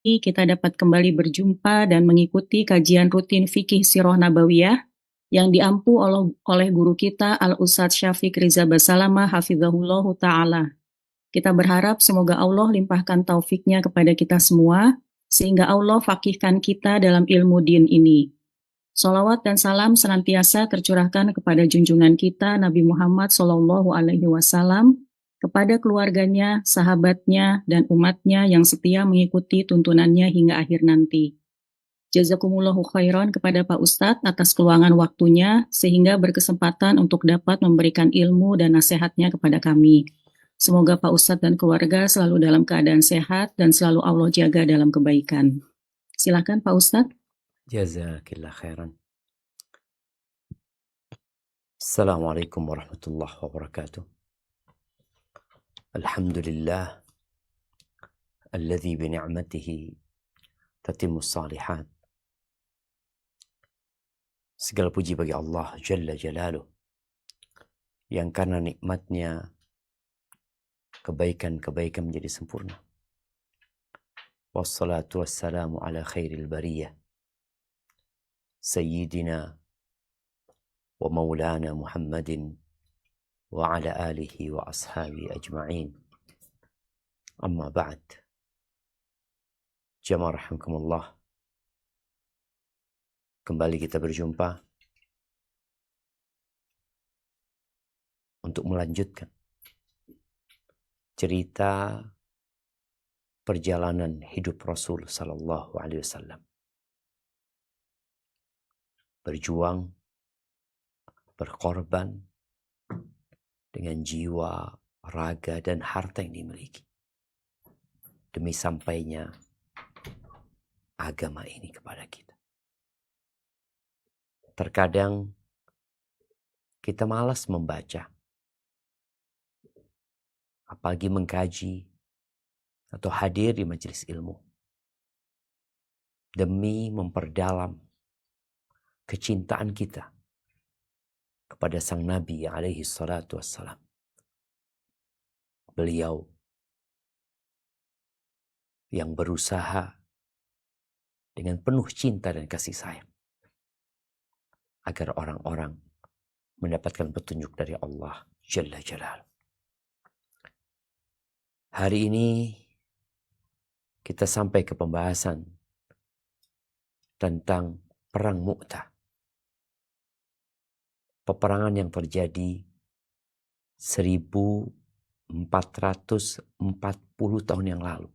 kita dapat kembali berjumpa dan mengikuti kajian rutin fikih Sirah Nabawiyah yang diampu oleh guru kita Al-Ustadz Syafiq Riza Basalamah Hafizahullahu Ta'ala. Kita berharap semoga Allah limpahkan taufiknya kepada kita semua, sehingga Allah fakihkan kita dalam ilmu din ini. Salawat dan salam senantiasa tercurahkan kepada junjungan kita Nabi Muhammad SAW, kepada keluarganya, sahabatnya, dan umatnya yang setia mengikuti tuntunannya hingga akhir nanti. Jazakumullahu khairan kepada Pak Ustadz atas keluangan waktunya, sehingga berkesempatan untuk dapat memberikan ilmu dan nasihatnya kepada kami. Semoga Pak Ustadz dan keluarga selalu dalam keadaan sehat dan selalu Allah jaga dalam kebaikan. Silakan Pak Ustadz. Jazakillah khairan. Assalamualaikum warahmatullahi wabarakatuh. Alhamdulillah alladzi bi ni'matihi tatimmus shalihat. Segala puji bagi Allah Jalla Jalaluh, yang karena nikmatnya kebaikan-kebaikan menjadi sempurna. Wassalatu wassalamu ala khairil bariyah Sayyidina wa maulana Muhammadin wa ala alihi wa ashabi ajma'in. Amma ba'd. Jamaah rahimakumullah. Kembali kita berjumpa untuk melanjutkan cerita perjalanan hidup Rasul sallallahu alaihi wasallam. Berjuang, berkorban dengan jiwa, raga, dan harta yang dimiliki demi sampainya agama ini kepada kita. Terkadang kita malas membaca, apalagi mengkaji atau hadir di majelis ilmu demi memperdalam kecintaan kita kepada sang Nabi alaihi salatu wassalam. Beliau yang berusaha dengan penuh cinta dan kasih sayang agar orang-orang mendapatkan petunjuk dari Allah Jalla Jalaluh. Hari ini kita sampai ke pembahasan tentang Perang Mu'tah. Peperangan yang terjadi 1440 tahun yang lalu.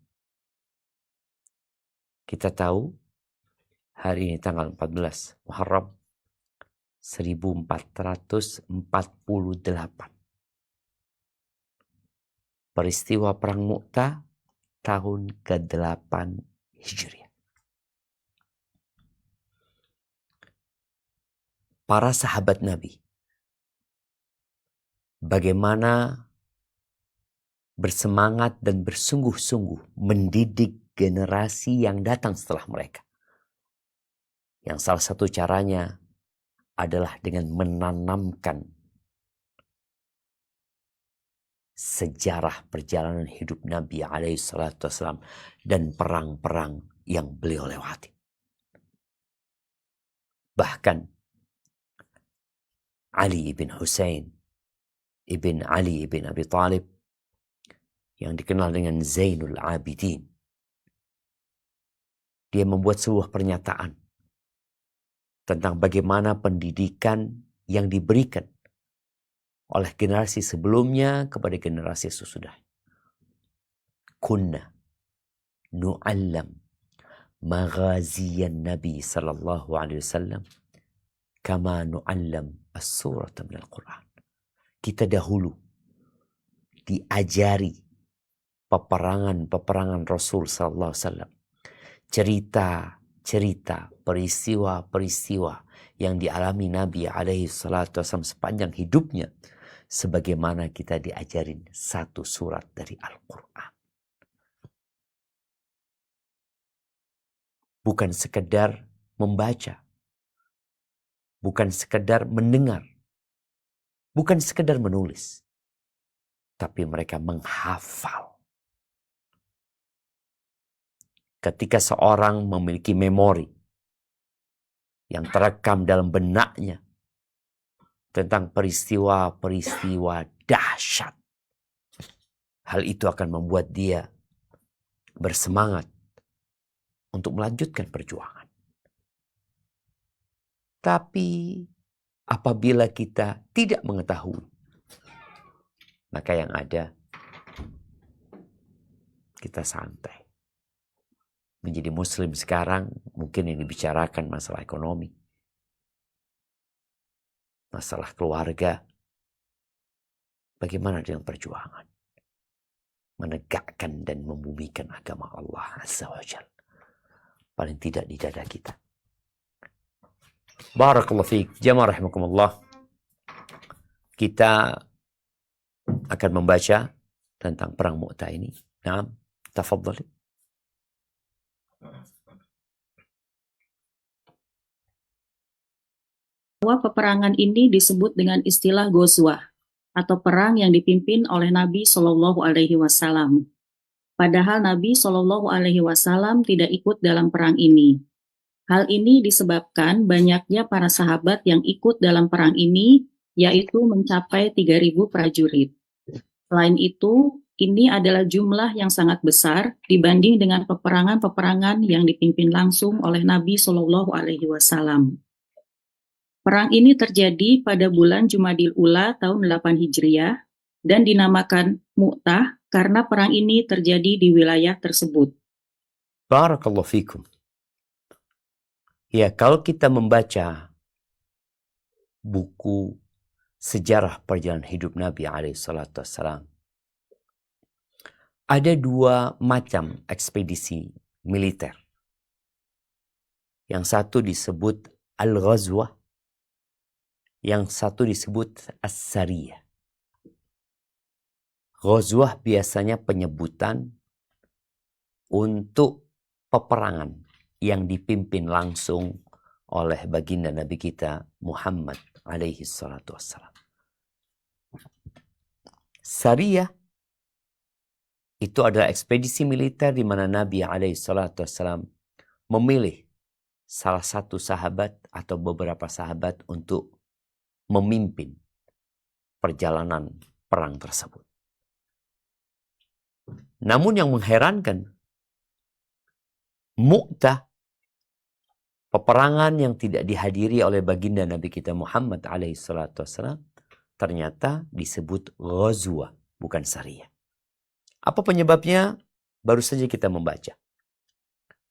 Kita tahu hari ini tanggal 14 Muharram 1448. Peristiwa Perang Mu'tah tahun ke-8 Hijriah. Para sahabat Nabi bagaimana bersemangat dan bersungguh-sungguh mendidik generasi yang datang setelah mereka. Yang salah satu caranya adalah dengan menanamkan sejarah perjalanan hidup Nabi alaihi salatu wassalam dan perang-perang yang beliau lewati. Bahkan Ali ibn Husain ibn Ali ibn Abi Talib yang dikenal dengan Zainul Abidin, dia membuat sebuah pernyataan tentang bagaimana pendidikan yang diberikan oleh generasi sebelumnya kepada generasi sesudah. Kunna nu'allam maghaziyan Nabi sallallahu alaihi wasallam kama nu'allam as-surata minal Qur'an. Kita dahulu diajari peperangan Rasul sallallahu alaihi wasallam, cerita, peristiwa-peristiwa yang dialami Nabi alaihi salatu wasallam sepanjang hidupnya, sebagaimana kita diajarin satu surat dari Al-Quran. Bukan sekedar membaca, bukan sekedar mendengar, bukan sekedar menulis, tapi mereka menghafal. ketika seorang memiliki memori yang terekam dalam benaknya tentang peristiwa-peristiwa dahsyat, hal itu akan membuat dia bersemangat untuk melanjutkan perjuangan. Tapi apabila kita tidak mengetahui, maka yang ada kita santai. Menjadi muslim sekarang mungkin yang dibicarakan masalah ekonomi, masalah keluarga. Bagaimana dengan perjuangan menegakkan dan membumikan agama Allah Azza wa Jalla, paling tidak di dada kita. Barakallahu fiik, jamaah rahimakumullah. Kita akan membaca tentang perang Mu'tah ini. Naam, tafadhali. Bahwa peperangan ini disebut dengan istilah Ghazwah atau perang yang dipimpin oleh Nabi Shallallahu Alaihi Wasallam. Padahal Nabi Shallallahu Alaihi Wasallam tidak ikut dalam perang ini. Hal ini disebabkan banyaknya para sahabat yang ikut dalam perang ini, yaitu mencapai 3.000 prajurit. Selain itu, ini adalah jumlah yang sangat besar dibanding dengan peperangan-peperangan yang dipimpin langsung oleh Nabi Shallallahu Alaihi Wasallam. Perang ini terjadi pada bulan Jumadil Ula tahun 8 Hijriah dan dinamakan Mu'tah karena perang ini terjadi di wilayah tersebut. Barakallahu fikum. Ya, kalau kita membaca buku sejarah perjalanan hidup Nabi SAW, ada dua macam ekspedisi militer. Yang satu disebut Al-Ghazwah, yang satu disebut As-Sariyah. Ghazwah biasanya penyebutan untuk peperangan yang dipimpin langsung oleh baginda Nabi kita Muhammad alaihi salatu wassalam. Sariyah itu adalah ekspedisi militer di mana Nabi alaihi salatu wassalam memilih salah satu sahabat atau beberapa sahabat untuk memimpin perjalanan perang tersebut. Namun yang mengherankan, Mu'tah, peperangan yang tidak dihadiri oleh baginda Nabi kita Muhammad alaihissalam, ternyata disebut Ghazwah, bukan Sariyah. Apa penyebabnya? Baru saja kita membaca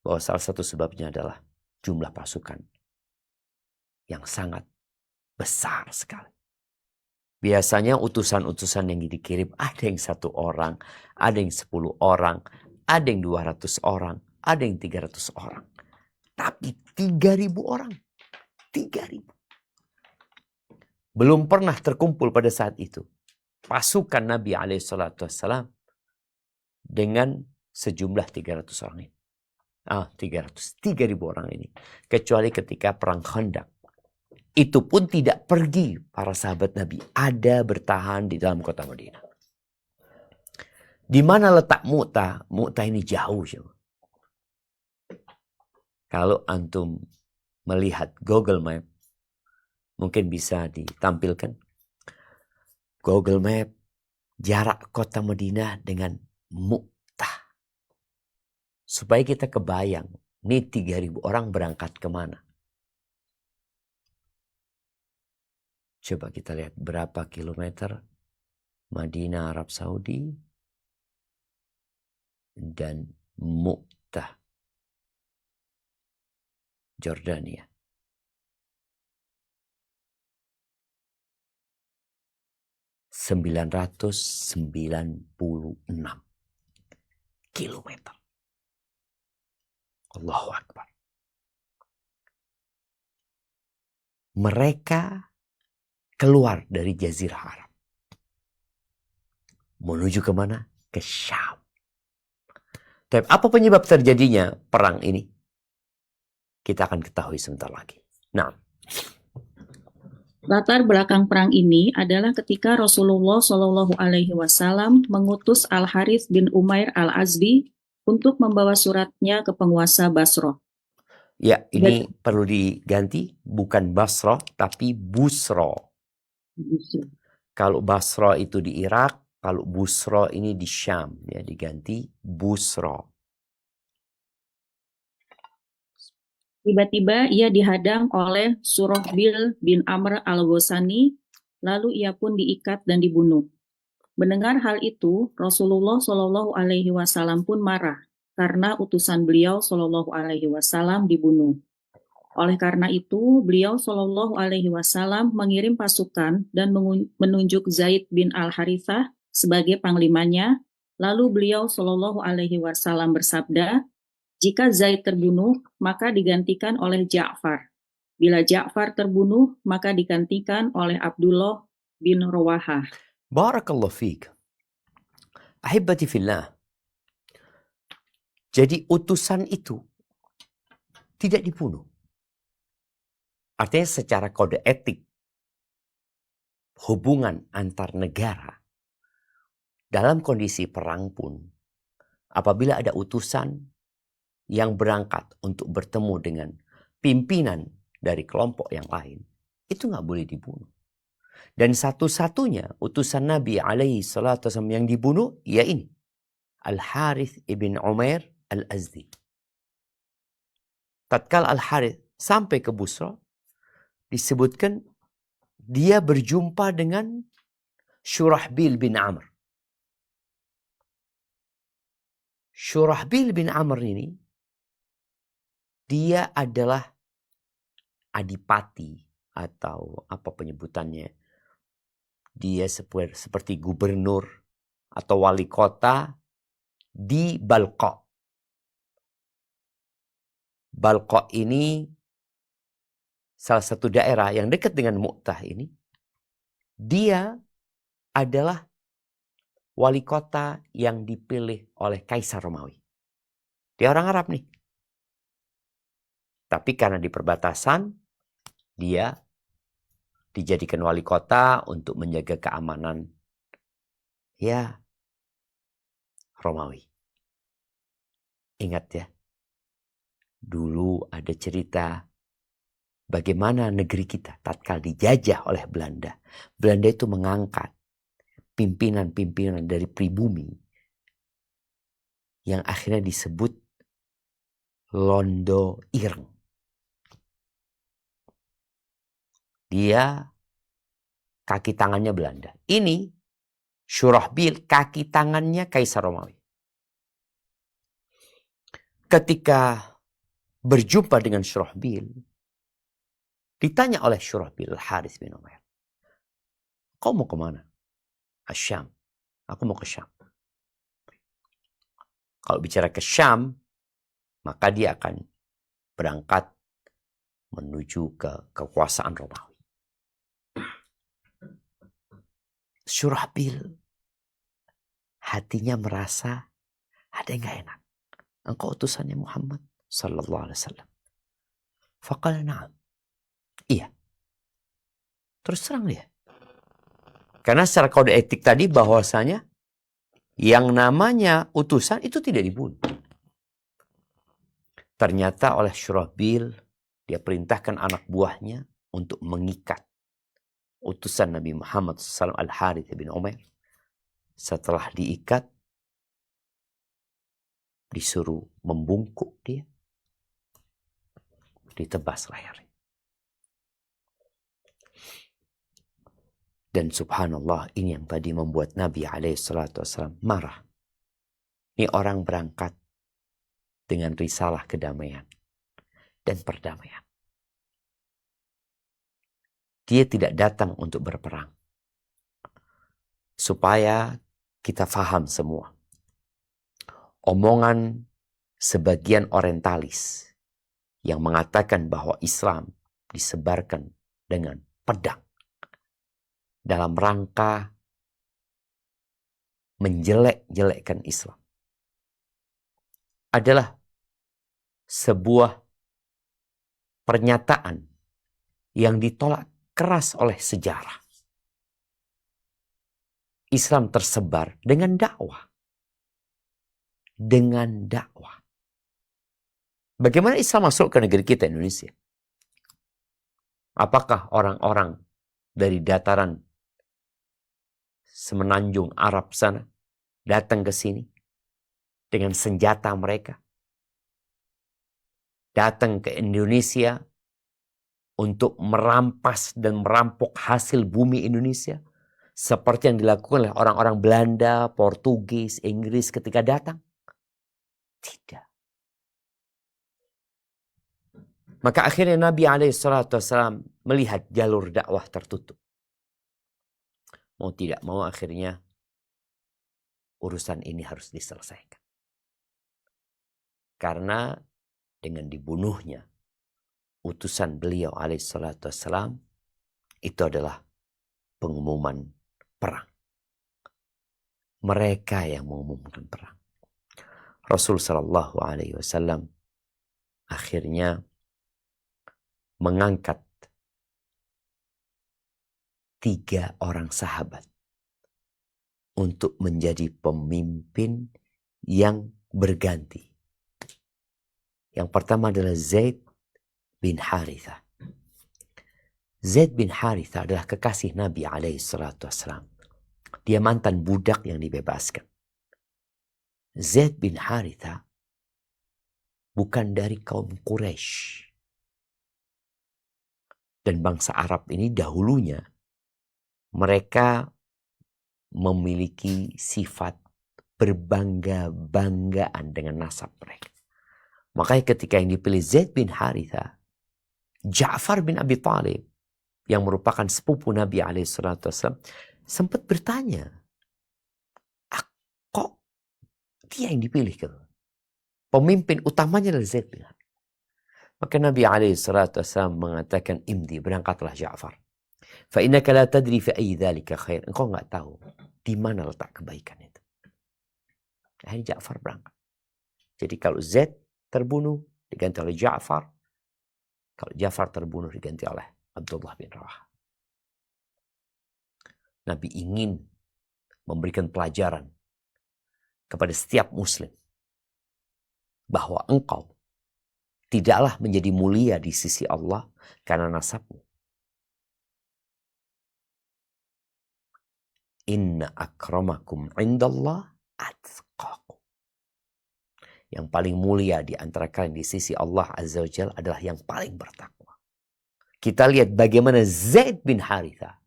bahwa salah satu sebabnya adalah jumlah pasukan yang sangat besar sekali. Biasanya utusan-utusan yang dikirim ada yang 1 orang, ada yang 10 orang, ada yang 200 orang, ada yang 300 orang. Tapi 3.000 orang. 3.000. Belum pernah terkumpul pada saat itu pasukan Nabi SAW dengan sejumlah 300 orang ini. 3.000 orang ini. Kecuali ketika perang Khandaq. Itu pun tidak pergi para sahabat Nabi. Ada bertahan di dalam kota Madinah. Di mana letak Mu'tah? Mu'tah ini jauh. Kalau antum melihat Google Map, mungkin bisa ditampilkan. Google Map, jarak kota Madinah dengan Mu'tah. Supaya kita kebayang, ini 3.000 orang berangkat kemana. Coba kita lihat berapa kilometer Madinah Arab Saudi dan Mu'tah Jordania. ...996 kilometer. Allahu Akbar. Mereka keluar dari Jazirah Arab. Menuju kemana? Ke Syam. Tapi apa penyebab terjadinya perang ini? Kita akan ketahui sebentar lagi. Nah, Latar belakang perang ini adalah ketika Rasulullah Shallallahu Alaihi Wasallam mengutus Al Harits bin Umair Al Azdi untuk membawa suratnya ke penguasa Basra. Ya, ini perlu diganti, bukan Basra, tapi Busra. Kalau Basra itu di Irak, kalau Busra ini di Syam, ya diganti Busra. Tiba-tiba ia dihadang oleh Surahbil bin Amr al-Ghasani, lalu ia pun diikat dan dibunuh. Mendengar hal itu, Rasulullah Shallallahu Alaihi Wasallam pun marah karena utusan beliau Shallallahu Alaihi Wasallam dibunuh. Oleh karena itu, beliau Shallallahu Alaihi Wasallam mengirim pasukan dan menunjuk Zaid bin Al-Harithah sebagai panglimanya. Lalu beliau Shallallahu Alaihi Wasallam bersabda, jika Zaid terbunuh, maka digantikan oleh Ja'far. Bila Ja'far terbunuh, maka digantikan oleh Abdullah bin Rawahah. Barakallahu fiik. Ahibati fillah. Jadi utusan itu tidak dibunuh. Artinya secara kode etik, hubungan antar negara, dalam kondisi perang pun, apabila ada utusan yang berangkat untuk bertemu dengan pimpinan dari kelompok yang lain, itu nggak boleh dibunuh. Dan satu-satunya utusan Nabi alaihi salatu wasallam yang dibunuh, ya ini, Al-Harith ibn Umair Al-Azdi. Tatkala Al-Harith sampai ke Busra, disebutkan dia berjumpa dengan Shurahbil bin Amr. Shurahbil bin Amr ini, dia adalah adipati atau apa penyebutannya. Dia seperti gubernur atau wali kota di Balqa. Balqa ini salah satu daerah yang dekat dengan Mu'tah ini. Dia adalah wali kota yang dipilih oleh Kaisar Romawi. Dia orang Arab nih. Tapi karena di perbatasan, dia dijadikan wali kota untuk menjaga keamanan ya Romawi. Ingat ya, dulu ada cerita bagaimana negeri kita tatkala dijajah oleh Belanda. Belanda itu mengangkat pimpinan-pimpinan dari pribumi yang akhirnya disebut Londo Ireng. Dia kaki tangannya Belanda. Ini Shurahbil kaki tangannya Kaisar Romawi. Ketika berjumpa dengan Shurahbil, ditanya oleh Shurahbil Al-Harith bin Umair, kau mau kemana? Asyam. Aku mau ke Syam. Kalau bicara ke Syam, maka dia akan berangkat menuju ke kekuasaan Romawi. Shurahbil hatinya merasa ada yang gak enak. Engkau utusannya Muhammad sallallahu alaihi wasallam. Faqala na'am. Iya. Terus terang dia. Karena secara kode etik tadi bahwasanya yang namanya utusan itu tidak dibunuh. Ternyata oleh Shurahbil dia perintahkan anak buahnya untuk mengikat utusan Nabi Muhammad SAW Al-Harith bin Umair. Setelah diikat, disuruh membungkuk dia, ditebas lehernya. Dan subhanallah, ini yang tadi membuat Nabi SAW marah. Ini orang berangkat dengan risalah kedamaian dan perdamaian. Dia tidak datang untuk berperang. Supaya kita faham semua. Omongan sebagian orientalis yang mengatakan bahwa Islam disebarkan dengan pedang dalam rangka menjelek-jelekkan Islam adalah sebuah pernyataan yang ditolak keras oleh sejarah. Islam tersebar dengan dakwah. dengan dakwah. Bagaimana Islam masuk ke negeri kita Indonesia? Apakah orang-orang dari dataran semenanjung Arab sana datang ke sini dengan senjata mereka? Datang ke Indonesia untuk merampas dan merampok hasil bumi Indonesia? Seperti yang dilakukan oleh orang-orang Belanda, Portugis, Inggris ketika datang? Tidak. Maka akhirnya Nabi SAW melihat jalur dakwah tertutup. Mau tidak mau akhirnya urusan ini harus diselesaikan. Karena dengan dibunuhnya utusan beliau SAW, itu adalah pengumuman perang. Mereka yang mengumumkan perang. Rasul SAW akhirnya mengangkat 3 orang sahabat untuk menjadi pemimpin yang berganti. Yang pertama adalah Zaid bin Harithah. Zaid bin Harithah adalah kekasih Nabi SAW. Dia mantan budak yang dibebaskan. Zaid bin Harithah bukan dari kaum Quraisy. Dan bangsa Arab ini dahulunya mereka memiliki sifat berbangga-banggaan dengan nasab mereka. Makanya ketika yang dipilih Zaid bin Harithah, Ja'far bin Abi Thalib yang merupakan sepupu Nabi SAW sempat bertanya, kok dia yang dipilih? Pemimpin utamanya adalah Zaid bin Harithah. Maka Nabi SAW mengatakan, imdi, berangkatlah Ja'far. Fa'innaka la tadri fi ayyi dhalika khair. Engkau enggak tahu di mana letak kebaikan itu. Akhirnya Ja'far berangkat. Jadi kalau Zaid terbunuh diganti oleh Ja'far. Kalau Ja'far terbunuh diganti oleh Abdullah bin Rawah. Nabi ingin memberikan pelajaran kepada setiap muslim bahwa engkau tidaklah menjadi mulia di sisi Allah karena nasabmu. Inna akramakum indallah atqakum. Yang paling mulia di antara kalian di sisi Allah Azza wa Jalla adalah yang paling bertakwa. Kita lihat bagaimana Zaid bin Harithah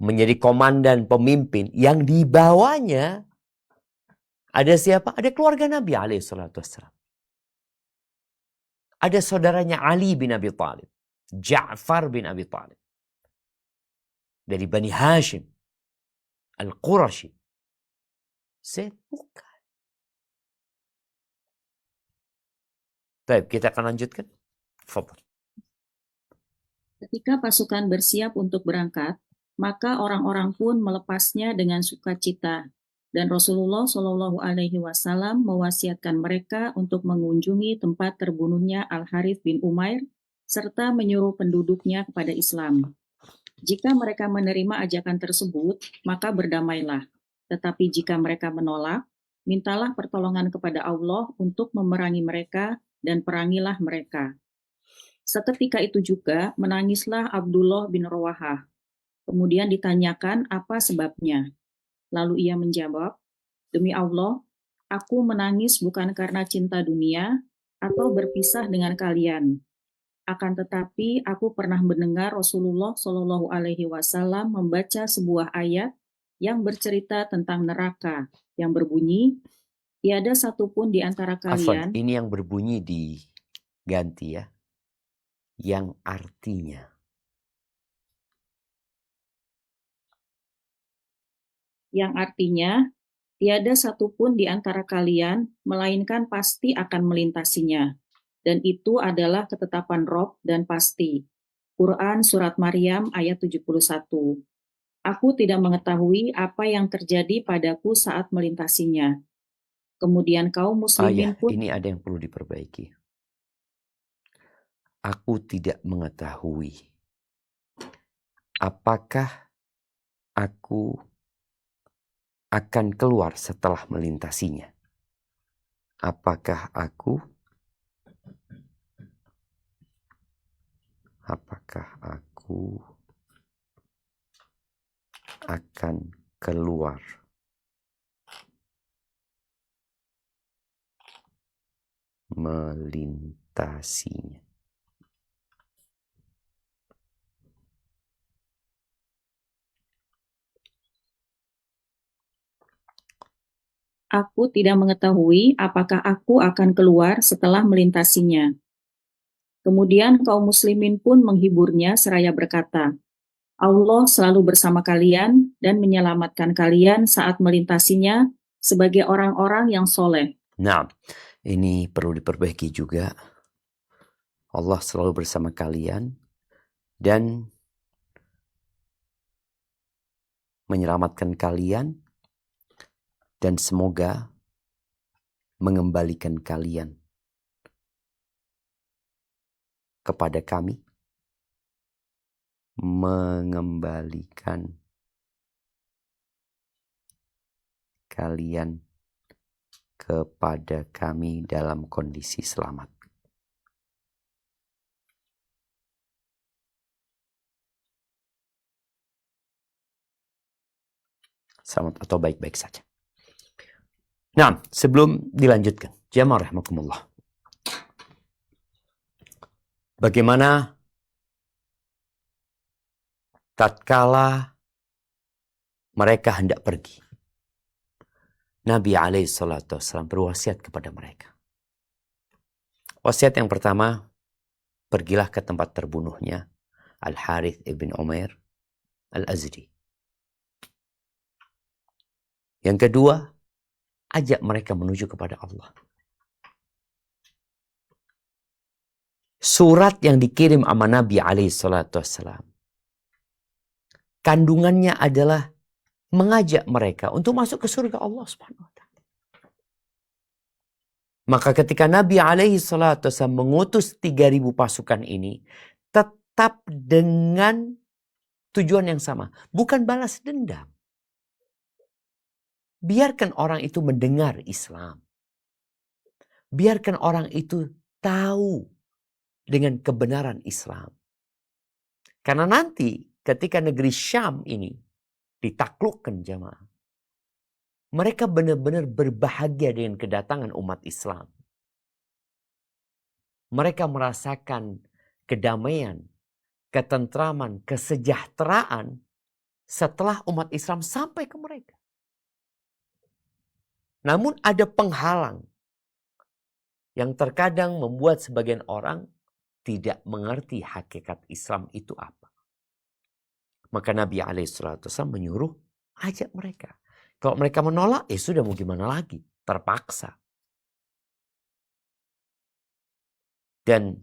menjadi komandan pemimpin yang di bawahnya ada siapa? Ada keluarga Nabi SAW. Ada saudaranya Ali bin Abi Thalib. Ja'far bin Abi Thalib. Dari Bani Hashim. Al-Qurashi. Zaid bukan. Baik, kita akan lanjutkan. Fadhal. Ketika pasukan bersiap untuk berangkat, maka orang-orang pun melepasnya dengan sukacita. Dan Rasulullah SAW mewasiatkan mereka untuk mengunjungi tempat terbunuhnya Al-Harith bin Umair, serta menyuruh penduduknya kepada Islam. Jika mereka menerima ajakan tersebut, maka berdamailah. Tetapi jika mereka menolak, mintalah pertolongan kepada Allah untuk memerangi mereka dan perangilah mereka. Seketika itu juga menangislah Abdullah bin Rawahah. Kemudian ditanyakan apa sebabnya. Lalu ia menjawab, demi Allah, aku menangis bukan karena cinta dunia atau berpisah dengan kalian. Akan tetapi aku pernah mendengar Rasulullah SAW membaca sebuah ayat yang bercerita tentang neraka yang berbunyi, tiada satupun di antara kalian. Ini yang berbunyi diganti ya. Yang artinya. Yang artinya, tiada satupun di antara kalian, melainkan pasti akan melintasinya. Dan itu adalah ketetapan Rob dan pasti. Quran Surat Maryam ayat 71. Aku tidak mengetahui apa yang terjadi padaku saat melintasinya. Kemudian kaum muslimin pun... Ini ada yang perlu diperbaiki. Aku tidak mengetahui apakah aku akan keluar setelah melintasinya. Apakah aku akan keluar melintasinya? Aku tidak mengetahui apakah aku akan keluar setelah melintasinya. Kemudian kaum muslimin pun menghiburnya seraya berkata, Allah selalu bersama kalian dan menyelamatkan kalian saat melintasinya sebagai orang-orang yang soleh. Nah, ini perlu diperbaiki juga. Allah selalu bersama kalian dan menyelamatkan kalian dan semoga mengembalikan kalian kepada kami, mengembalikan kalian kepada kami dalam kondisi selamat. Selamat atau baik-baik saja. Nah, sebelum dilanjutkan, jamaah rahimakumullah. Bagaimana tatkala mereka hendak pergi? Nabi SAW berwasiat kepada mereka. Wasiat yang pertama, pergilah ke tempat terbunuhnya Al-Harith ibn Umair Al-Azdi. Yang kedua, ajak mereka menuju kepada Allah. Surat yang dikirim sama Nabi SAW, kandungannya adalah mengajak mereka untuk masuk ke surga Allah Subhanahu wa taala. Maka ketika Nabi SAW mengutus 3.000 pasukan ini, tetap dengan tujuan yang sama, bukan balas dendam. Biarkan orang itu mendengar Islam. Biarkan orang itu tahu dengan kebenaran Islam. Karena nanti ketika negeri Syam ini ditaklukkan jamaah, mereka benar-benar berbahagia dengan kedatangan umat Islam. Mereka merasakan kedamaian, ketentraman, kesejahteraan setelah umat Islam sampai ke mereka. Namun ada penghalang yang terkadang membuat sebagian orang tidak mengerti hakikat Islam itu apa. Maka Nabi SAW menyuruh ajak mereka. Kalau mereka menolak, sudah mau gimana lagi? Terpaksa. Dan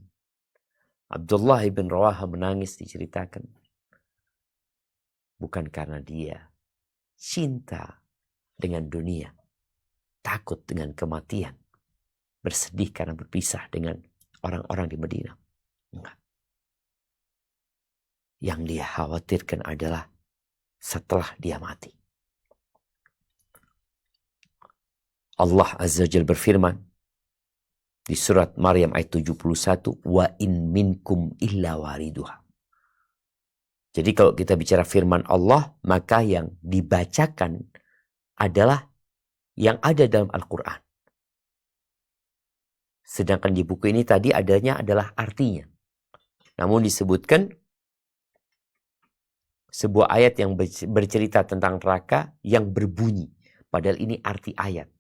Abdullah bin Rawaha menangis diceritakan. Bukan karena dia cinta dengan dunia, takut dengan kematian, bersedih karena berpisah dengan orang-orang di Madinah. Enggak. Yang dia khawatirkan adalah setelah dia mati. Allah Azza wa Jalla berfirman di surat Maryam ayat 71, wa in minkum illa wariduha. Jadi kalau kita bicara firman Allah, maka yang dibacakan adalah yang ada dalam Al-Quran. Sedangkan di buku ini tadi adanya adalah artinya. Namun disebutkan sebuah ayat yang bercerita tentang neraka yang berbunyi. Padahal ini arti ayat.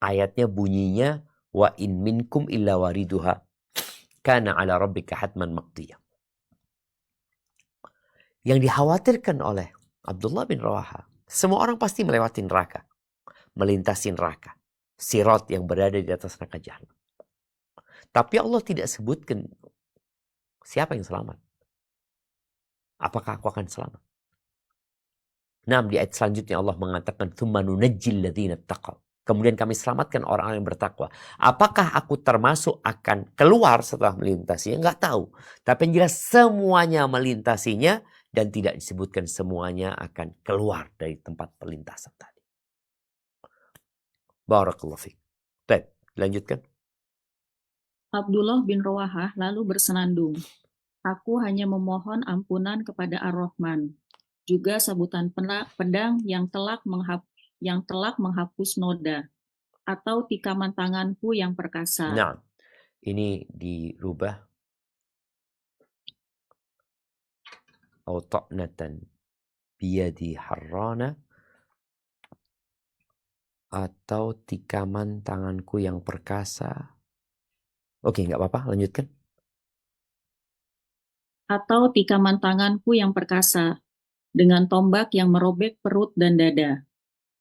Ayatnya bunyinya, wa in minkum illa wariduha kana ala rabbika hatman maqdiyah. Yang dikhawatirkan oleh Abdullah bin Rawaha, semua orang pasti melewati neraka, melintasi neraka, sirat yang berada di atas neraka jahanam. Tapi Allah tidak sebutkan siapa yang selamat. Apakah aku akan selamat? Nah, di ayat selanjutnya Allah mengatakan, "Tsumma nunajjil ladzina taqaw." Kemudian kami selamatkan orang-orang yang bertakwa. Apakah aku termasuk akan keluar setelah melintasinya? Enggak tahu. Tapi yang jelas semuanya melintasinya dan tidak disebutkan semuanya akan keluar dari tempat perlintasan tadi. Barakallahu fiik. Baik, Lanjutkan. Abdullah bin Rawahah lalu bersenandung, "Aku hanya memohon ampunan kepada Ar-Rahman, juga sabutan pedang yang telak menghapus noda, atau tikaman tanganku yang perkasa." Nah, ini dirubah. Au ta'natan biyadi harrana, atau tikaman tanganku yang perkasa. Oke, nggak apa-apa, lanjutkan. Atau tikaman tanganku yang perkasa, dengan tombak yang merobek perut dan dada.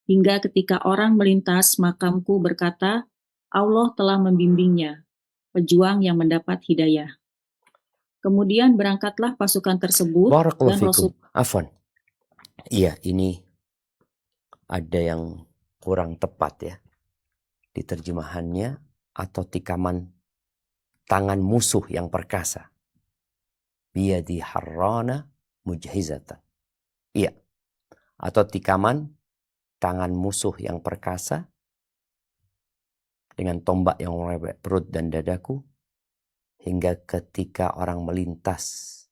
Hingga ketika orang melintas, makamku berkata, Allah telah membimbingnya, pejuang yang mendapat hidayah. Kemudian berangkatlah pasukan tersebut Barakallahu dan fikum. Rasul Afwan. Iya, ini ada yang kurang tepat ya. Di terjemahannya, atau tikaman tangan musuh yang perkasa. Biyadi harrana mujhizatan. Iya. Atau tikaman tangan musuh yang perkasa dengan tombak yang merobek perut dan dadaku, hingga ketika orang melintas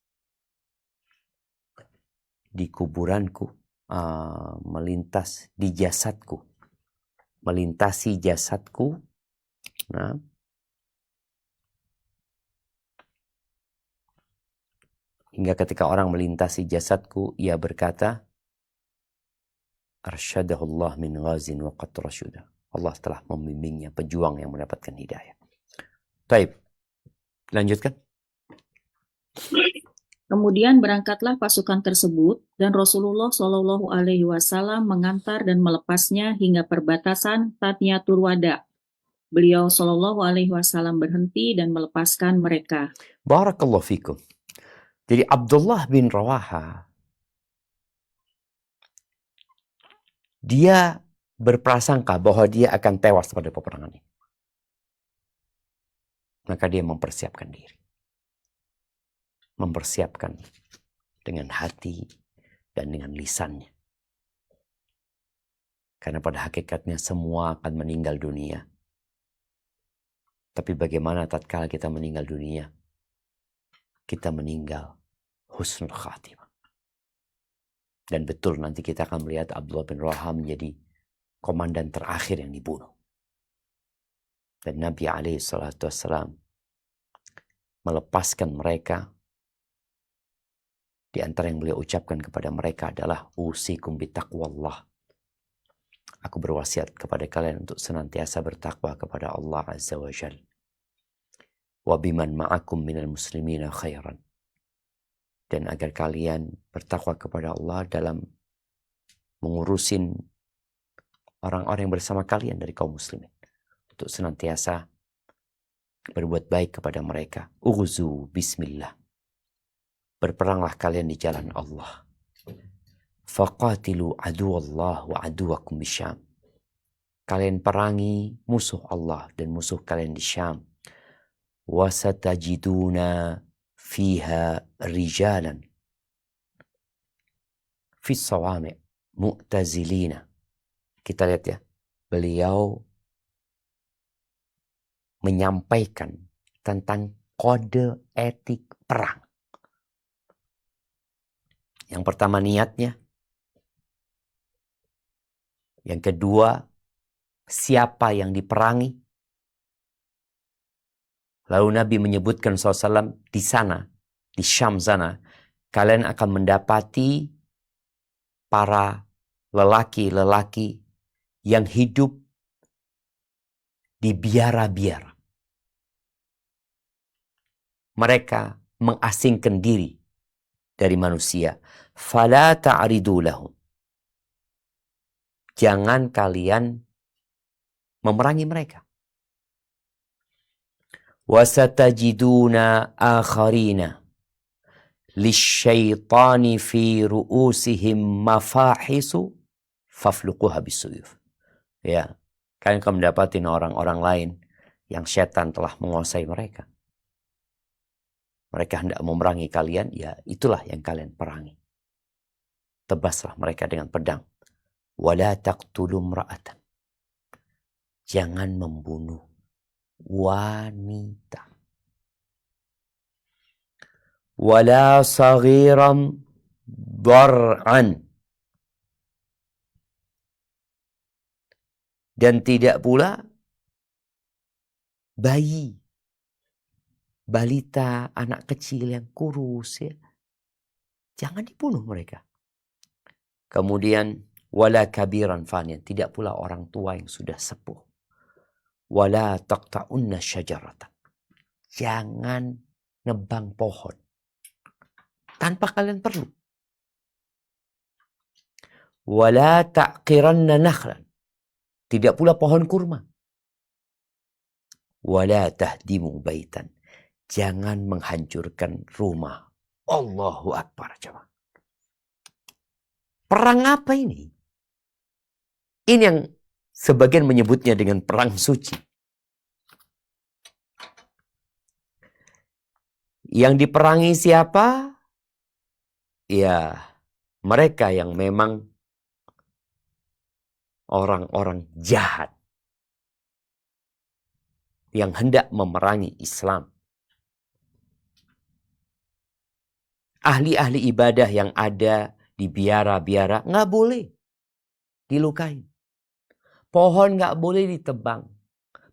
di kuburanku, melintas di jasadku, melintasi jasadku. Nah, hingga ketika orang melintasi jasadku, ia berkata, arsyadahullah min ghazin wa qad rasyudah. Allah telah membimbingnya, pejuang yang mendapatkan hidayah. Baik, lanjutkan. Kemudian berangkatlah pasukan tersebut dan Rasulullah Shallallahu Alaihi Wasallam mengantar dan melepasnya hingga perbatasan Tatniyatul Wada. Beliau Shallallahu Alaihi Wasallam berhenti dan melepaskan mereka. Barakallahu fikum. Jadi Abdullah bin Rawaha, dia berprasangka bahwa dia akan tewas pada peperangan ini. Maka dia mempersiapkan diri. Mempersiapkan dengan hati dan dengan lisannya. Karena pada hakikatnya semua akan meninggal dunia. Tapi bagaimana tatkala kita meninggal dunia? Kita meninggal husnul khatimah. Dan betul nanti kita akan melihat Abdullah bin Rawaha menjadi komandan terakhir yang dibunuh. Dan Nabi SAW melepaskan mereka. Di antara yang beliau ucapkan kepada mereka adalah usikum bitaqwallah. Aku berwasiat kepada kalian untuk senantiasa bertakwa kepada Allah Azza wa Jal. Wa biman ma'akum minal muslimina khairan. Dan agar kalian bertakwa kepada Allah dalam mengurusin orang-orang yang bersama kalian dari kaum muslimin. Untuk senantiasa berbuat baik kepada mereka. Ughzu bismillah. Berperanglah kalian di jalan Allah. Faqatilu aduwallah wa aduwakum bisyam. Kalian perangi musuh Allah dan musuh kalian di Syam. Wasatajiduna fiha rijalan fis sawami' mu'tazilina. Kita lihat ya, beliau menyampaikan tentang kode etik perang. Yang pertama niatnya. Yang kedua, siapa yang diperangi. Lalu Nabi menyebutkan SAW di sana, di Syam sana, kalian akan mendapati para lelaki-lelaki yang hidup di biara-biara. Mereka mengasingkan diri dari manusia. Fala ta'ridu lahum. Jangan kalian memerangi mereka. Wasatajiduna akharina lisyaitani fi ru'usihim mafahisu fafluquha bisuyuf. Ya, kalian akan mendapati orang-orang lain yang setan telah menguasai mereka. Mereka hendak memerangi kalian, ya itulah yang kalian perangi. Tebaslah mereka dengan pedang. Wala taqtulu mra'atan. Jangan membunuh wanita. Wala saghiran dar'an. Dan tidak pula bayi, balita, anak kecil yang kurus ya. Jangan dibunuh mereka. Kemudian wala kabiran fanian, tidak pula orang tua yang sudah sepuh. Wala taqta'unna syajaratan. Jangan nebang pohon tanpa kalian perlu. Wala ta'qiranna nakhlan. Tidak pula pohon kurma. Wala tahdimu baitan. Jangan menghancurkan rumah. Allahu Akbar. Coba. Perang apa ini? Ini yang sebagian menyebutnya dengan perang suci. Yang diperangi siapa? Ya, mereka yang memang orang-orang jahat yang hendak memerangi Islam. Ahli-ahli ibadah yang ada di biara-biara nggak boleh dilukai. Pohon nggak boleh ditebang.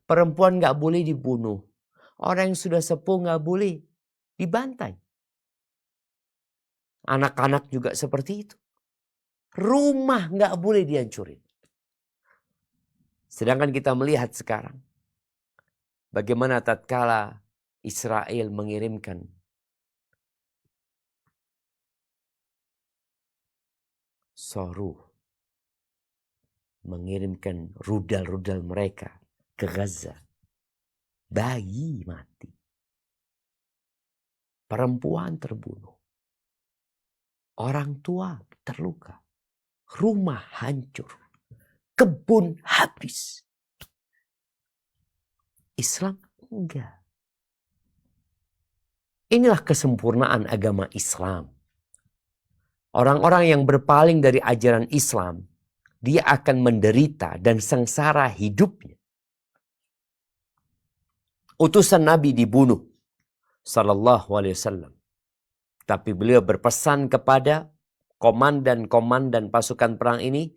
Perempuan nggak boleh dibunuh. Orang yang sudah sepuh nggak boleh dibantai. Anak-anak juga seperti itu. Rumah nggak boleh dihancurin. Sedangkan kita melihat sekarang bagaimana tatkala Israel mengirimkan soruh, mengirimkan rudal-rudal mereka ke Gaza. Bayi mati. Perempuan terbunuh. Orang tua terluka. Rumah hancur. Kebun habis. Islam enggak. Inilah kesempurnaan agama Islam. Orang-orang yang berpaling dari ajaran Islam, dia akan menderita dan sengsara hidupnya. Utusan Nabi dibunuh, sallallahu alaihi wasallam. Tapi beliau berpesan kepada komandan-komandan pasukan perang ini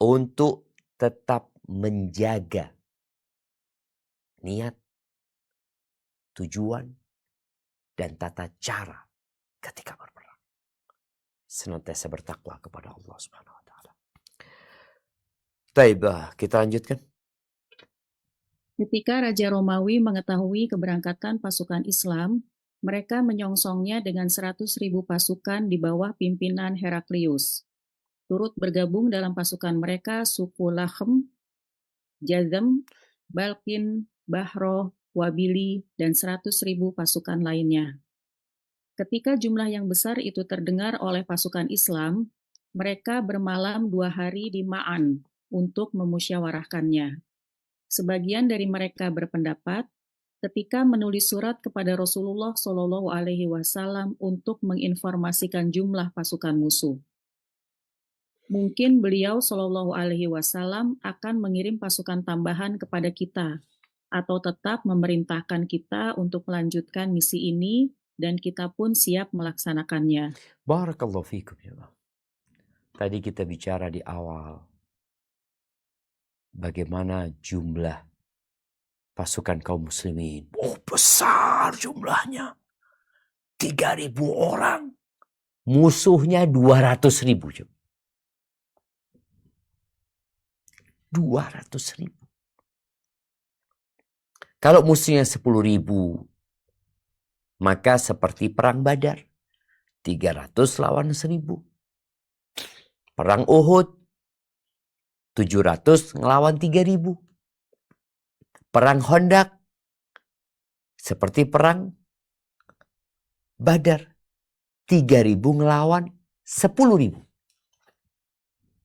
untuk tetap menjaga niat, tujuan, dan tata cara ketika berperang. Senantiasa bertakwa kepada Allah Subhanahu wa taala. Baik, kita lanjutkan. Ketika Raja Romawi mengetahui keberangkatan pasukan Islam, mereka menyongsongnya dengan 100.000 pasukan di bawah pimpinan Heraklius. Turut bergabung dalam pasukan mereka suku Lahem, Jazam, Balkin, Bahro, Wabili, dan 100.000 pasukan lainnya. Ketika jumlah yang besar itu terdengar oleh pasukan Islam, mereka bermalam 2 hari di Ma'an untuk memusyawarahkannya. Sebagian dari mereka berpendapat, ketika menulis surat kepada Rasulullah Shallallahu Alaihi Wasallam untuk menginformasikan jumlah pasukan musuh. Mungkin beliau Shallallahu Alaihi Wasallam akan mengirim pasukan tambahan kepada kita, atau tetap memerintahkan kita untuk melanjutkan misi ini, dan kita pun siap melaksanakannya. Barakallahu fikum ya Allah. Tadi kita bicara di awal bagaimana jumlah pasukan kaum muslimin. Oh, besar jumlahnya. 3.000 orang. Musuhnya 200.000. 200.000. Kalau musuhnya 10.000, maka seperti perang Badar. 300 lawan 1.000. Perang Uhud. 700 ngelawan 3.000. Perang Khandaq seperti perang Badar. 3.000 ngelawan 10.000.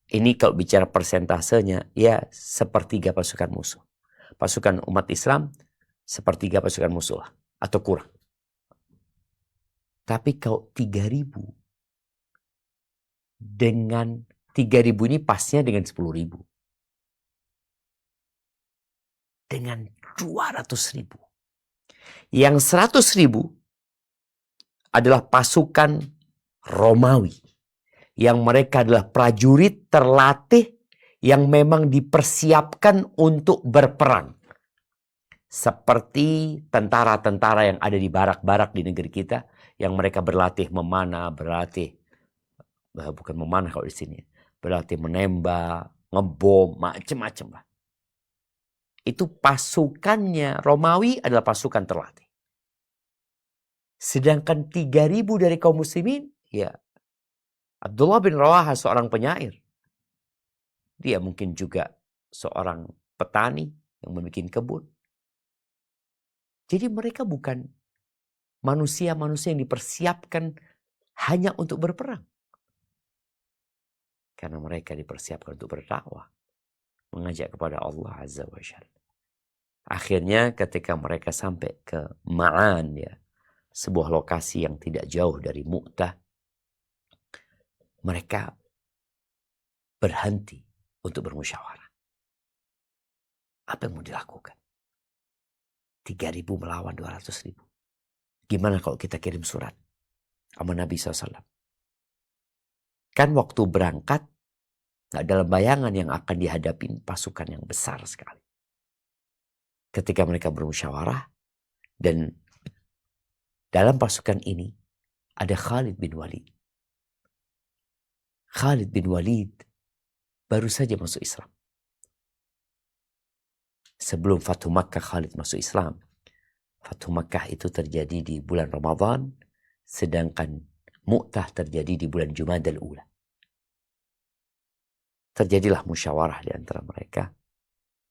Ini kalau bicara persentasenya, ya sepertiga pasukan musuh. Pasukan umat Islam, sepertiga pasukan musuh lah, atau kurang. Tapi kalau 3.000, dengan 3.000 ini pasnya dengan 10.000. Dengan 200.000. Yang 100.000 adalah pasukan Romawi. Yang mereka adalah prajurit terlatih yang memang dipersiapkan untuk berperang. Seperti tentara-tentara yang ada di barak-barak di negeri kita. Yang mereka berlatih memanah, bukan memanah kalau di sini. Berlatih menembak, ngebom, macam-macam lah. Itu pasukannya Romawi adalah pasukan terlatih. Sedangkan 3.000 dari kaum muslimin, ya Abdullah bin Rawaha seorang penyair. Dia mungkin juga seorang petani yang membuat kebun. Jadi mereka bukan manusia-manusia yang dipersiapkan hanya untuk berperang. Karena mereka dipersiapkan untuk berdakwah. Mengajak kepada Allah Azza wa Jalla. Akhirnya ketika mereka sampai ke Ma'an, ya, sebuah lokasi yang tidak jauh dari Mu'tah, mereka berhenti untuk bermusyawarah. Apa yang mau dilakukan? 3.000 melawan 200.000. Gimana kalau kita kirim surat sama Nabi SAW? Kan waktu berangkat, gak dalam bayangan yang akan dihadapin pasukan yang besar sekali. Ketika mereka bermusyawarah, dan dalam pasukan ini ada Khalid bin Walid. Khalid bin Walid baru saja masuk Islam. Sebelum Fathu Makkah Khalid masuk Islam. Fathu Makkah itu terjadi di bulan Ramadan, sedangkan Mu'tah terjadi di bulan Jumadal Ula. Terjadilah musyawarah di antara mereka.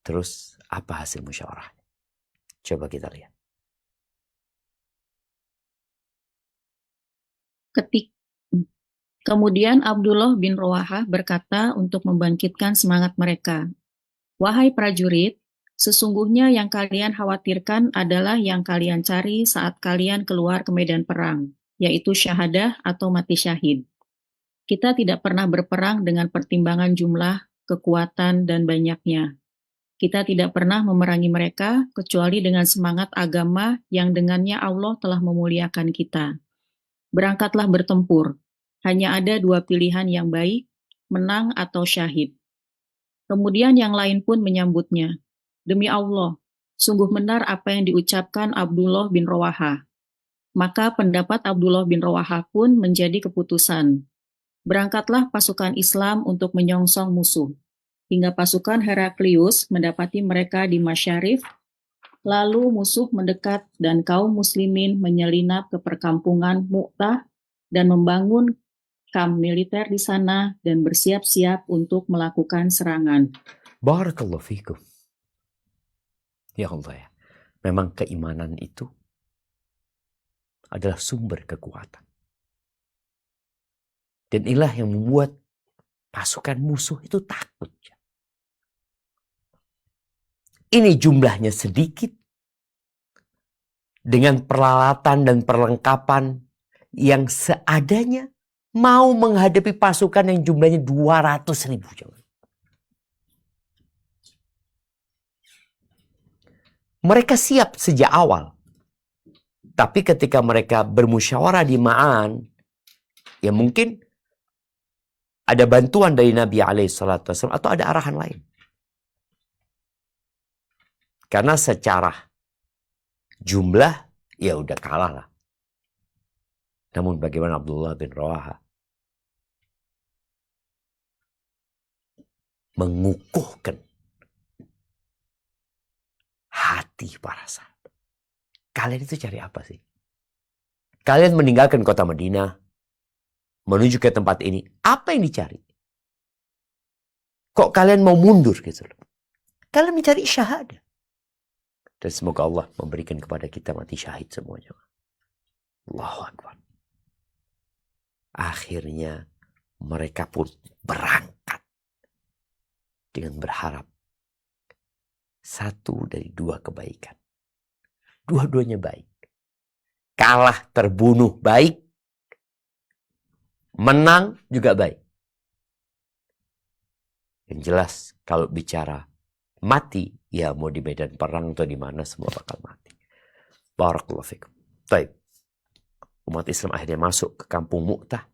Terus apa hasil musyawarahnya? Coba kita lihat. Kemudian Abdullah bin Rawaha berkata untuk membangkitkan semangat mereka. Wahai prajurit, sesungguhnya yang kalian khawatirkan adalah yang kalian cari saat kalian keluar ke medan perang, yaitu syahadah atau mati syahid. Kita tidak pernah berperang dengan pertimbangan jumlah, kekuatan, dan banyaknya. Kita tidak pernah memerangi mereka kecuali dengan semangat agama yang dengannya Allah telah memuliakan kita. Berangkatlah bertempur. Hanya ada 2 pilihan yang baik, menang atau syahid. Kemudian yang lain pun menyambutnya. Demi Allah, sungguh benar apa yang diucapkan Abdullah bin Rawaha. Maka pendapat Abdullah bin Rawaha pun menjadi keputusan. Berangkatlah pasukan Islam untuk menyongsong musuh. Hingga pasukan Heraklius mendapati mereka di Masyarif. Lalu musuh mendekat dan kaum muslimin menyelinap ke perkampungan Mu'tah dan membangun kamp militer di sana dan bersiap-siap untuk melakukan serangan. Barakallahu fikum. Ya Allah ya. Memang keimanan itu adalah sumber kekuatan. Dan inilah yang membuat pasukan musuh itu takut. Ini jumlahnya sedikit. Dengan peralatan dan perlengkapan yang seadanya mau menghadapi pasukan yang jumlahnya 200.000. Mereka siap sejak awal. Tapi ketika mereka bermusyawarah di Ma'an, ya mungkin ada bantuan dari Nabi SAW atau ada arahan lain. Karena secara jumlah, ya udah kalah lah. Namun bagaimana Abdullah bin Rawaha mengukuhkan hati para sahabat. Kalian itu cari apa sih? Kalian meninggalkan kota Madinah, menuju ke tempat ini. Apa yang dicari? Kok kalian mau mundur gitu loh? Kalian mencari syahadah. Dan semoga Allah memberikan kepada kita mati syahid semuanya. Allahu Akbar. Akhirnya mereka pun berangkat dengan berharap satu dari 2 kebaikan. Dua-duanya baik. Kalah terbunuh baik. Menang juga baik. Yang jelas kalau bicara mati Ya mau di medan perang atau di mana semua bakal mati. Barakallahu fikum. Baik. Umat Islam akhirnya masuk ke kampung Mu'tah.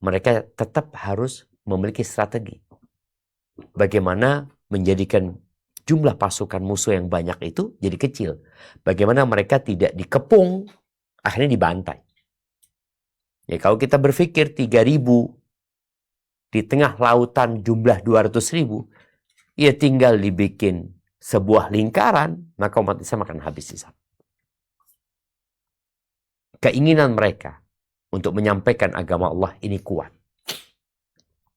Mereka tetap harus memiliki strategi. Bagaimana menjadikan jumlah pasukan musuh yang banyak itu jadi kecil. Bagaimana mereka tidak dikepung, akhirnya dibantai. Ya kalau kita berpikir 3.000 di tengah lautan jumlah 200.000, ya tinggal dibikin sebuah lingkaran, maka umat Islam akan habis di sana. Keinginan mereka untuk menyampaikan agama Allah ini kuat.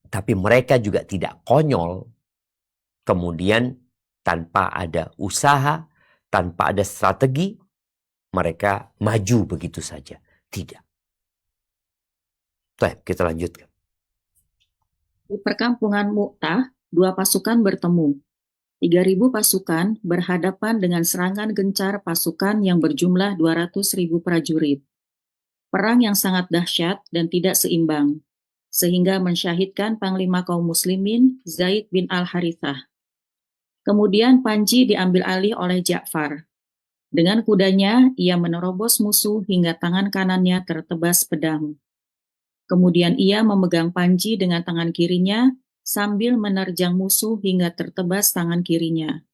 Tapi mereka juga tidak konyol. Kemudian tanpa ada usaha, tanpa ada strategi, mereka maju begitu saja. Tidak. Baik, kita lanjutkan. Di perkampungan Mu'tah, dua pasukan bertemu. 3.000 pasukan berhadapan dengan serangan gencar pasukan yang berjumlah 200.000 prajurit. Perang yang sangat dahsyat dan tidak seimbang, sehingga mensyahidkan Panglima kaum muslimin Zaid bin Al-Harithah. Kemudian Panji diambil alih oleh Ja'far. Dengan kudanya, ia menerobos musuh hingga tangan kanannya tertebas pedang. Kemudian ia memegang Panji dengan tangan kirinya sambil menerjang musuh hingga tertebas tangan kirinya.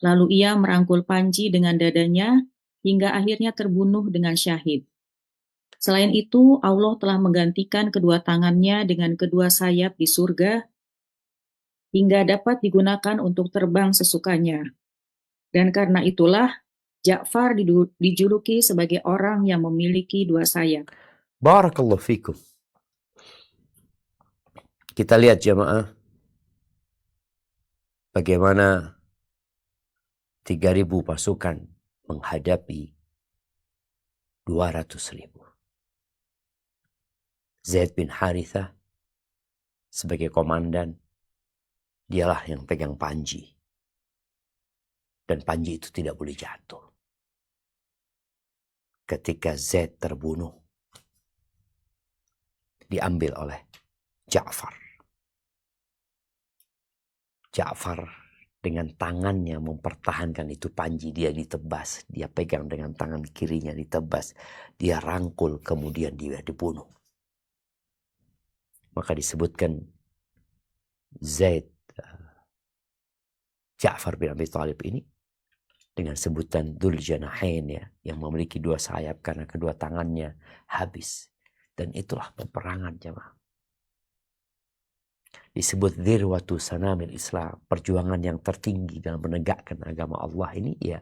Lalu ia merangkul Panji dengan dadanya hingga akhirnya terbunuh dengan syahid. Selain itu, Allah telah menggantikan kedua tangannya dengan kedua sayap di surga hingga dapat digunakan untuk terbang sesukanya. Dan karena itulah, Ja'far dijuluki sebagai orang yang memiliki dua sayap. Barakallahu fikum. Kita lihat jemaah, bagaimana 3.000 pasukan menghadapi 200.000. Zaid bin Harithah sebagai komandan, dialah yang pegang Panji. Dan Panji itu tidak boleh jatuh. Ketika Zaid terbunuh, diambil oleh Ja'far. Ja'far dengan tangannya mempertahankan itu Panji, dia ditebas, dia pegang dengan tangan kirinya ditebas, dia rangkul, kemudian dia dibunuh. Maka disebutkan Zaid Ja'far bin Abi Thalib ini dengan sebutan Dzul Janahain, ya, yang memiliki dua sayap karena kedua tangannya habis. Dan itulah peperangan jemaah. Disebut dzirwatu sanamil Islam, perjuangan yang tertinggi dalam menegakkan agama Allah ini, ya,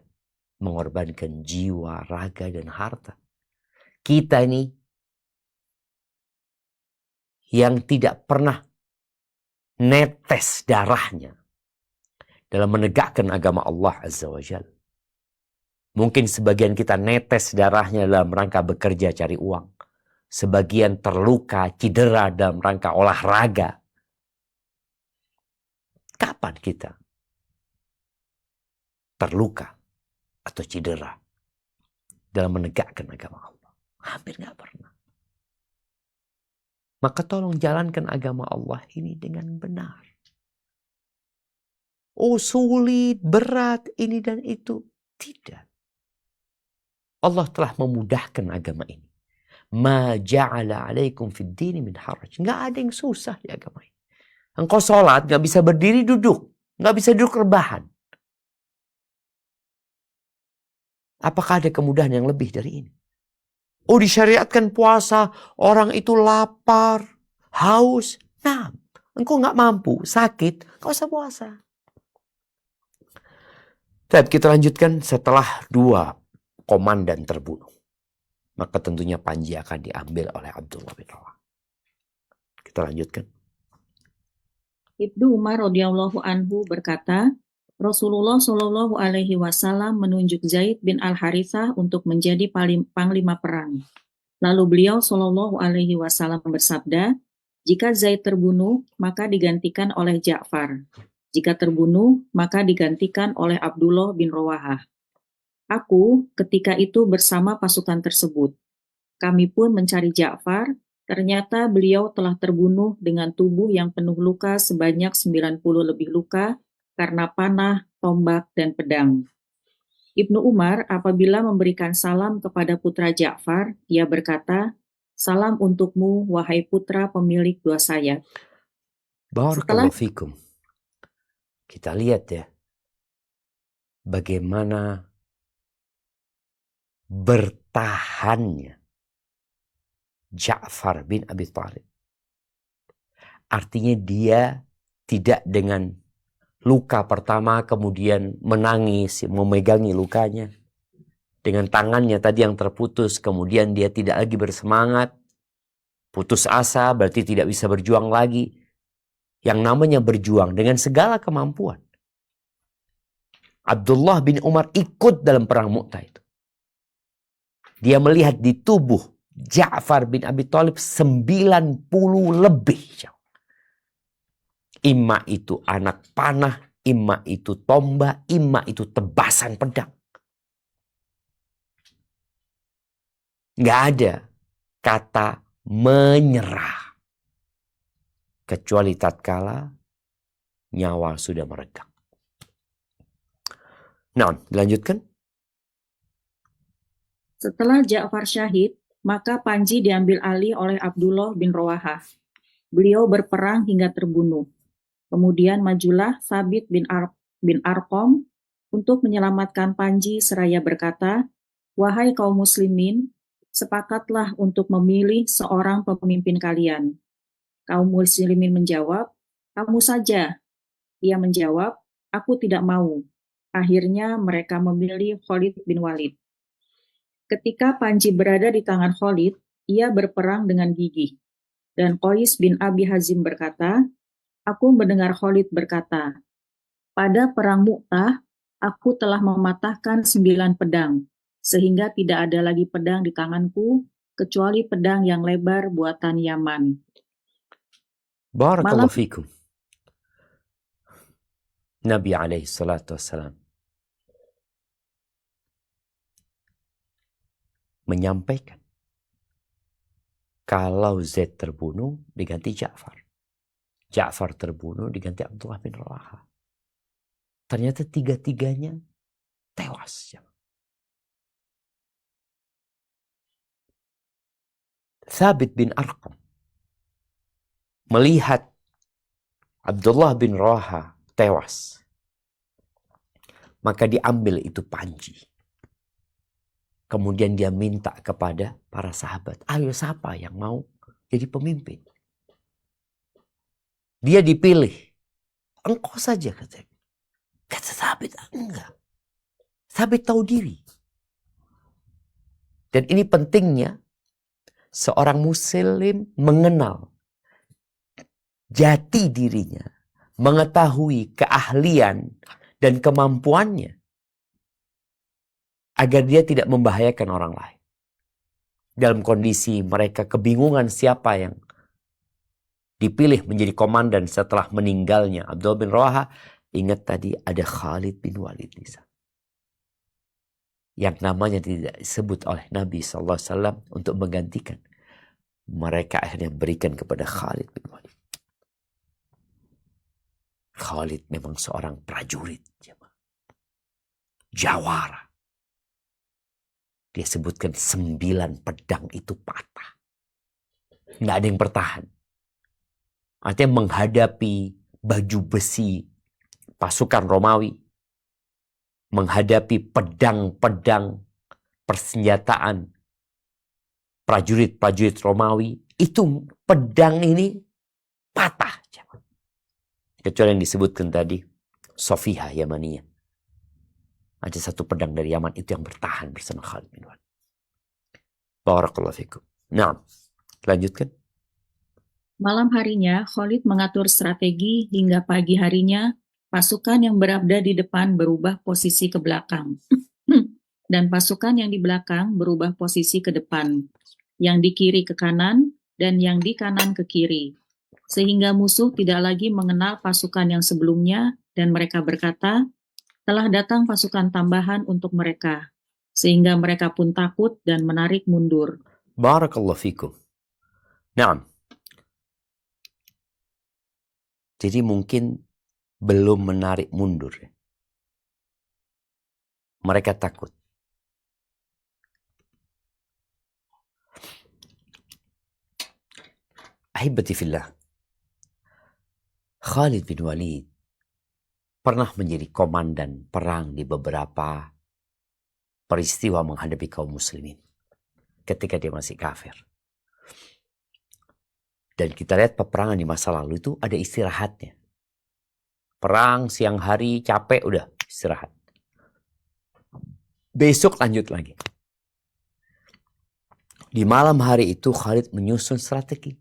mengorbankan jiwa, raga, dan harta. Kita ini yang tidak pernah netes darahnya dalam menegakkan agama Allah Azza wa Jalla. Mungkin sebagian kita netes darahnya dalam rangka bekerja cari uang. Sebagian terluka, cedera dalam rangka olahraga. Kapan kita terluka atau cedera dalam menegakkan agama Allah? Hampir nggak pernah. Maka tolong jalankan agama Allah ini dengan benar. Oh sulit, berat, ini dan itu. Tidak. Allah telah memudahkan agama ini. Ma ja'ala alaikum fid dini min haraj. Nggak ada yang susah di agama ini. Engkau sholat nggak bisa berdiri duduk. Nggak bisa duduk rebahan. Apakah ada kemudahan yang lebih dari ini? Oh disyariatkan puasa. Orang itu lapar, haus. Nah, engkau nggak mampu, sakit. Nggak usah puasa. Baik, kita lanjutkan setelah dua komandan terbunuh. Maka tentunya Panji akan diambil oleh Abdullah bin Rawah. Kita lanjutkan. Ibnu Umar radhiyallahu anhu berkata, Rasulullah Shallallahu alaihi wasallam menunjuk Zaid bin Al-Harithah untuk menjadi panglima perang. Lalu beliau Shallallahu alaihi wasallam bersabda, jika Zaid terbunuh, maka digantikan oleh Ja'far. Jika terbunuh, maka digantikan oleh Abdullah bin Rawahah. Aku ketika itu bersama pasukan tersebut. Kami pun mencari Ja'far. Ternyata beliau telah terbunuh dengan tubuh yang penuh luka sebanyak 90 lebih luka karena panah, tombak, dan pedang. Ibnu Umar apabila memberikan salam kepada putra Ja'far, ia berkata, "Salam untukmu, wahai putra pemilik dua sayap." Setelah Barakallahu fikum. Kita lihat ya, bagaimana bertahannya Ja'far bin Abi Thalib. Artinya dia tidak dengan luka pertama kemudian menangis, memegangi lukanya. Dengan tangannya tadi yang terputus, kemudian dia tidak lagi bersemangat. Putus asa berarti tidak bisa berjuang lagi. Yang namanya berjuang dengan segala kemampuan. Abdullah bin Umar ikut dalam perang Mu'tah itu. Dia melihat di tubuh Ja'far bin Abi Thalib 90 lebih. Imma itu anak panah, imma itu tombak, imma itu tebasan pedang. Nggak ada kata menyerah. Kecuali tatkala nyawa sudah meregang. Nah, dilanjutkan. Setelah Ja'far syahid, maka Panji diambil alih oleh Abdullah bin Rawahah. Beliau berperang hingga terbunuh. Kemudian majulah Thabit bin Arqam untuk menyelamatkan Panji seraya berkata, "Wahai kaum muslimin, sepakatlah untuk memilih seorang pemimpin kalian." Kaum muslimin menjawab, "Kamu saja." Ia menjawab, "Aku tidak mau." Akhirnya mereka memilih Khalid bin Walid. Ketika Panji berada di tangan Khalid, ia berperang dengan gigih. Dan Qais bin Abi Hazim berkata, "Aku mendengar Khalid berkata, pada perang Mu'tah, aku telah mematahkan 9 pedang, sehingga tidak ada lagi pedang di tanganku, kecuali pedang yang lebar buatan Yaman." Barakallahu Malam fikum. Nabi alaihi salatu wassalam menyampaikan, kalau Zaid terbunuh diganti Ja'far. Ja'far terbunuh diganti Abdullah bin Rawahah. Ternyata tiga-tiganya tewas. Thabit bin Arqam melihat Abdullah bin Rawahah tewas. Maka diambil itu Panji. Kemudian dia minta kepada para sahabat, ayo siapa yang mau jadi pemimpin? Dia dipilih. Engkau saja katanya. Kata Thabit, enggak. Thabit tahu diri. Dan ini pentingnya seorang muslim mengenal jati dirinya, mengetahui keahlian dan kemampuannya agar dia tidak membahayakan orang lain. Dalam kondisi mereka kebingungan siapa yang dipilih menjadi komandan setelah meninggalnya Abdullah bin Rawahah, ingat tadi ada Khalid bin Walid di sana. Yang namanya tidak disebut oleh Nabi SAW untuk menggantikan. Mereka akhirnya berikan kepada Khalid bin Walid. Khalid memang seorang prajurit. Jawara. Dia sebutkan 9 pedang itu patah. Nggak ada yang bertahan. Artinya menghadapi baju besi pasukan Romawi. Menghadapi pedang-pedang persenjataan prajurit-prajurit Romawi. Itu pedang ini patah. Kecuali yang disebutkan tadi, Sofiyah Yamaniyah. Ada satu pedang dari Yaman itu yang bertahan bersama Khalid bin Walid. Barakallahu fikum. Nah, lanjutkan. Malam harinya, Khalid mengatur strategi hingga pagi harinya, pasukan yang berada di depan berubah posisi ke belakang. Dan pasukan yang di belakang berubah posisi ke depan. Yang di kiri ke kanan, dan yang di kanan ke kiri. Sehingga musuh tidak lagi mengenal pasukan yang sebelumnya, dan mereka berkata, telah datang pasukan tambahan untuk mereka. Sehingga mereka pun takut dan menarik mundur. Barakallahu fikum. Nah, jadi mungkin belum menarik mundur. Mereka takut. Ahibati fillah, Khalid bin Walid pernah menjadi komandan perang di beberapa peristiwa menghadapi kaum muslimin ketika dia masih kafir. Dan kita lihat peperangan di masa lalu itu ada istirahatnya. Perang siang hari capek, udah istirahat. Besok lanjut lagi. Di malam hari itu Khalid menyusun strategi.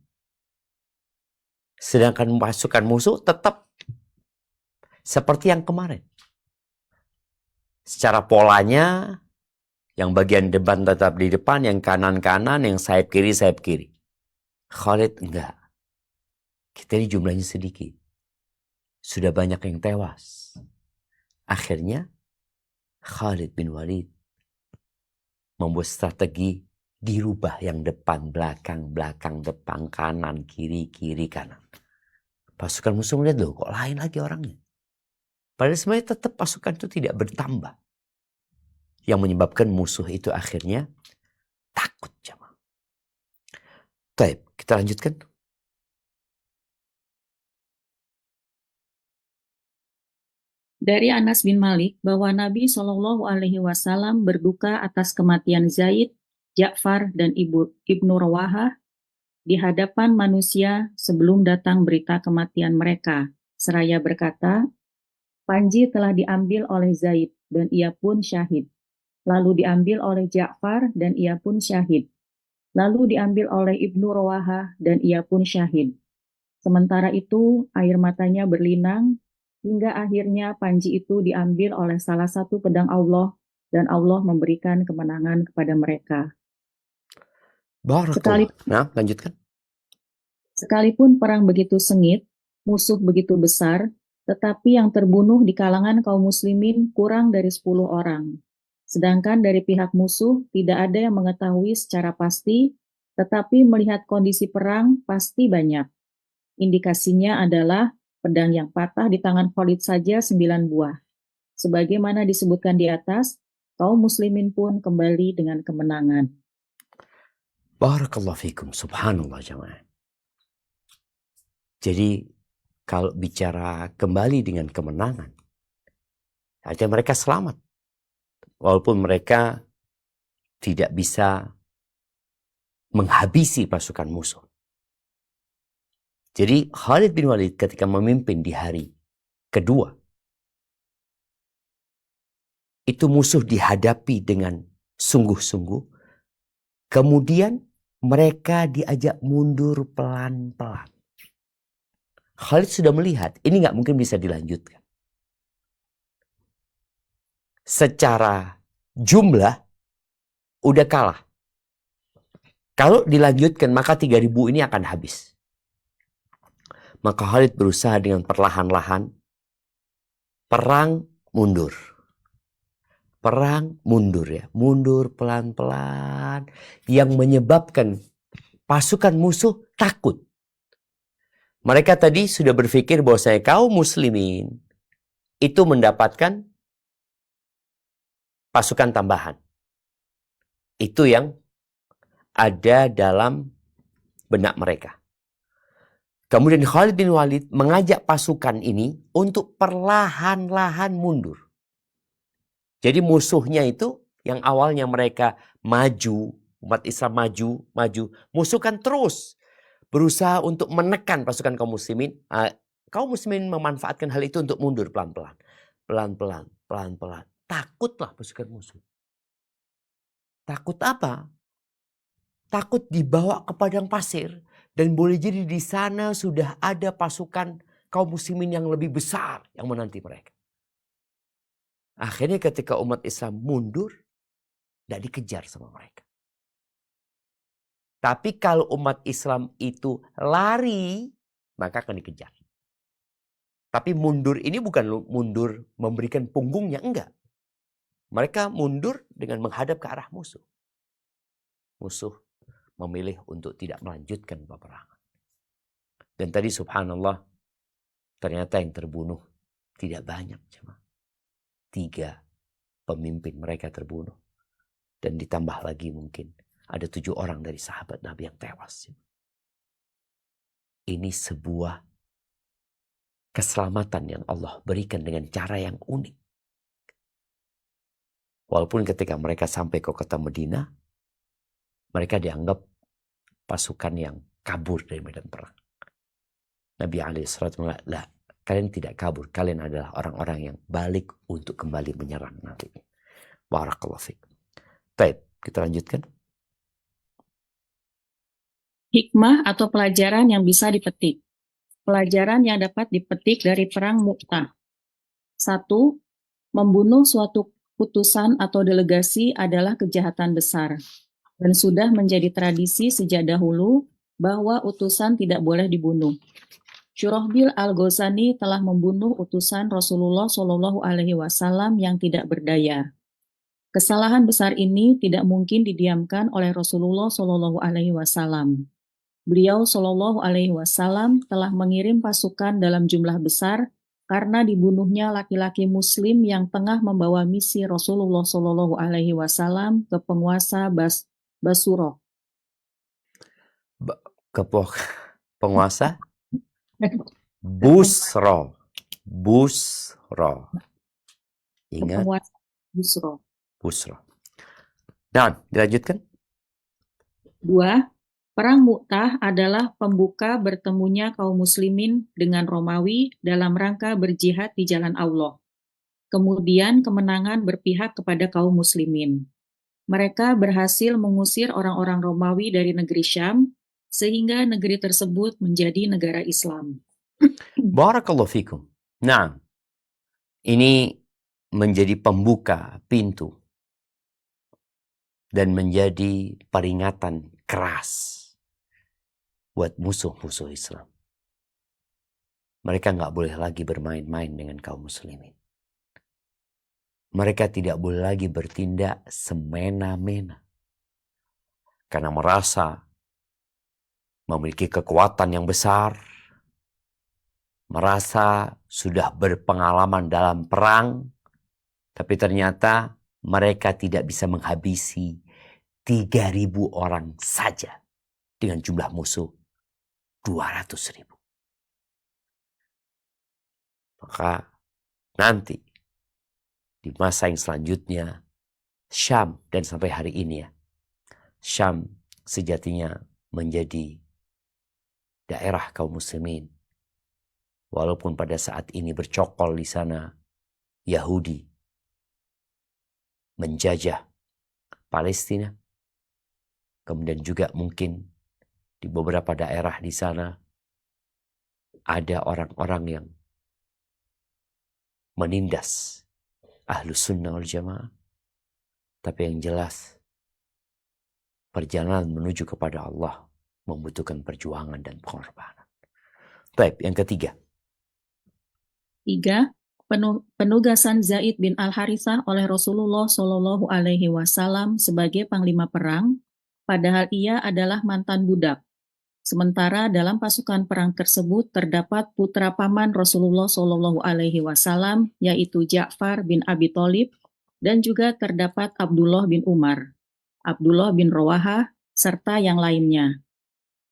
Sedangkan pasukan musuh tetap seperti yang kemarin. Secara polanya, yang bagian depan tetap di depan, yang kanan-kanan, yang sayap kiri, sayap kiri. Khalid enggak. Kita ini jumlahnya sedikit. Sudah banyak yang tewas. Akhirnya, Khalid bin Walid membuat strategi dirubah, yang depan, belakang, belakang, depan, kanan, kiri, kiri, kanan. Pasukan musuh melihat, loh kok lain lagi orangnya. Padahal sebenarnya tetap pasukan itu tidak bertambah. Yang menyebabkan musuh itu akhirnya takut, jemaah. Baik, kita lanjutkan. Dari Anas bin Malik bahwa Nabi Shallallahu Alaihi Wasallam berduka atas kematian Zaid, Ja'far, dan Ibnu Rawahah di hadapan manusia sebelum datang berita kematian mereka. Seraya berkata, Panji telah diambil oleh Zaid dan ia pun syahid. Lalu diambil oleh Ja'far dan ia pun syahid. Lalu diambil oleh Ibnu Rawahah dan ia pun syahid. Sementara itu air matanya berlinang hingga akhirnya panji itu diambil oleh salah satu pedang Allah dan Allah memberikan kemenangan kepada mereka. Barakallah. Nah, lanjutkan. Sekalipun perang begitu sengit, musuh begitu besar, tetapi yang terbunuh di kalangan kaum muslimin kurang dari 10 orang. Sedangkan dari pihak musuh tidak ada yang mengetahui secara pasti, tetapi melihat kondisi perang pasti banyak. Indikasinya adalah pedang yang patah di tangan Khalid saja 9 buah. Sebagaimana disebutkan di atas, kaum muslimin pun kembali dengan kemenangan. Barakallahu fikum, subhanallah jemaah. Jadi kalau bicara kembali dengan kemenangan, artinya mereka selamat. Walaupun mereka tidak bisa menghabisi pasukan musuh. Jadi Khalid bin Walid ketika memimpin di hari kedua, itu musuh dihadapi dengan sungguh-sungguh. Kemudian mereka diajak mundur pelan-pelan. Khalid sudah melihat, ini nggak mungkin bisa dilanjutkan. Secara jumlah, udah kalah. Kalau dilanjutkan, maka 3.000 ini akan habis. Maka Khalid berusaha dengan perlahan-lahan, perang mundur. Perang mundur ya, mundur pelan-pelan. Yang menyebabkan pasukan musuh takut. Mereka tadi sudah berpikir bahwa kaum muslimin itu mendapatkan pasukan tambahan. Itu yang ada dalam benak mereka. Kemudian Khalid bin Walid mengajak pasukan ini untuk perlahan-lahan mundur. Jadi musuhnya itu yang awalnya mereka maju, umat Islam maju. Musuh kan terus berusaha untuk menekan pasukan kaum muslimin. Kaum muslimin memanfaatkan hal itu untuk mundur pelan-pelan. Pelan-pelan. Takutlah pasukan musuh. Takut apa? Takut dibawa ke padang pasir. Dan boleh jadi di sana sudah ada pasukan kaum muslimin yang lebih besar yang menanti mereka. Akhirnya ketika umat Islam mundur, tidak dikejar sama mereka. Tapi kalau umat Islam itu lari, maka akan dikejar. Tapi mundur ini bukan mundur memberikan punggungnya, enggak. Mereka mundur dengan menghadap ke arah musuh. Musuh memilih untuk tidak melanjutkan peperangan. Dan tadi subhanallah, ternyata yang terbunuh tidak banyak. 3 pemimpin mereka terbunuh. Dan ditambah lagi mungkin ada 7 orang dari sahabat Nabi yang tewas. Ini sebuah keselamatan yang Allah berikan dengan cara yang unik. Walaupun ketika mereka sampai ke kota Madinah, mereka dianggap pasukan yang kabur dari medan perang. Nabi alaihissalatu wassalam, "La, kalian tidak kabur, kalian adalah orang-orang yang balik untuk kembali menyerang nanti." Barakallahu fiik. Baik, kita lanjutkan. Hikmah atau pelajaran yang bisa dipetik. Pelajaran yang dapat dipetik dari perang Mu'tah. 1. Membunuh suatu putusan atau delegasi adalah kejahatan besar. Dan sudah menjadi tradisi sejak dahulu bahwa utusan tidak boleh dibunuh. Syurahbil Al-Ghazani telah membunuh utusan Rasulullah SAW yang tidak berdaya. Kesalahan besar ini tidak mungkin didiamkan oleh Rasulullah SAW. Beliau SAW telah mengirim pasukan dalam jumlah besar karena dibunuhnya laki-laki Muslim yang tengah membawa misi Rasulullah SAW ke penguasa Basuro. Penguasa Busro. Ingat? Penguasa Busro. Nah, dilanjutkan. 2. Perang Mu'tah adalah pembuka bertemunya kaum muslimin dengan Romawi dalam rangka berjihad di jalan Allah. Kemudian kemenangan berpihak kepada kaum muslimin. Mereka berhasil mengusir orang-orang Romawi dari negeri Syam, sehingga negeri tersebut menjadi negara Islam. Barakallahu fikum. Nah, ini menjadi pembuka pintu dan menjadi peringatan keras buat musuh-musuh Islam. Mereka nggak boleh lagi bermain-main dengan kaum muslimin. Mereka tidak boleh lagi bertindak semena-mena. Karena merasa memiliki kekuatan yang besar, merasa sudah berpengalaman dalam perang, tapi ternyata mereka tidak bisa menghabisi 3.000 orang saja dengan jumlah musuh 200.000. Maka nanti di masa yang selanjutnya Syam, dan sampai hari ini ya, Syam sejatinya menjadi daerah kaum muslimin. Walaupun pada saat ini bercokol di sana Yahudi menjajah Palestina. Kemudian juga mungkin di beberapa daerah di sana ada orang-orang yang menindas Ahlus Sunnah wal Jamaah. Tapi yang jelas perjalanan menuju kepada Allah membutuhkan perjuangan dan pengorbanan. Baik, yang ketiga. 3. Penugasan Zaid bin Al-Harithah oleh Rasulullah SAW sebagai panglima perang, padahal ia adalah mantan budak. Sementara dalam pasukan perang tersebut terdapat putra paman Rasulullah SAW, yaitu Ja'far bin Abi Thalib, dan juga terdapat Abdullah bin Umar, Abdullah bin Rawahah, serta yang lainnya.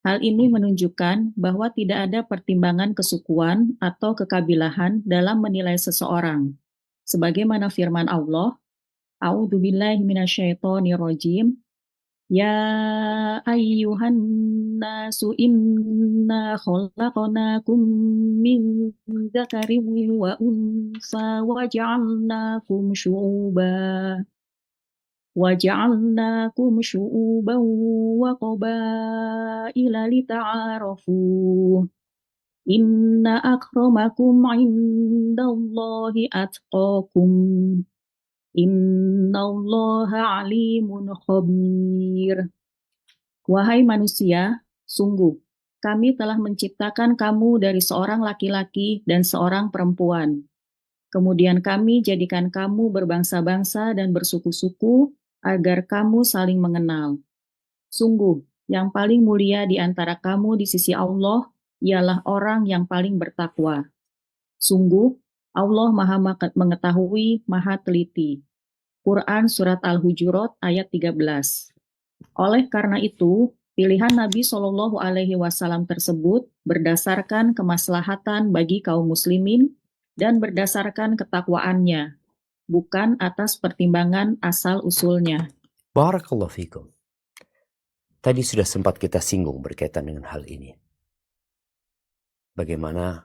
Hal ini menunjukkan bahwa tidak ada pertimbangan kesukuan atau kekabilahan dalam menilai seseorang. Sebagaimana firman Allah, A'udzubillahi minasyaitonirrajim, Ya ayyuhan nasu inna khalaqnakum min dzakarin wa unsa wa ja'alnakum syu'uban wa qabaila lita'arafu. Inna akramakum 'indallahi atqakum. Innallaha alimun khabir. Wahai manusia, sungguh kami telah menciptakan kamu dari seorang laki-laki dan seorang perempuan. Kemudian kami jadikan kamu berbangsa-bangsa dan bersuku-suku agar kamu saling mengenal. Sungguh, yang paling mulia di antara kamu di sisi Allah ialah orang yang paling bertakwa. Sungguh, Allah Maha mengetahui, Maha teliti. Quran Surat Al-Hujurat ayat 13. Oleh karena itu, pilihan Nabi Shallallahu Alaihi Wasallam tersebut berdasarkan kemaslahatan bagi kaum muslimin dan berdasarkan ketakwaannya, bukan atas pertimbangan asal-usulnya. Barakallahu fikum. Tadi sudah sempat kita singgung berkaitan dengan hal ini. Bagaimana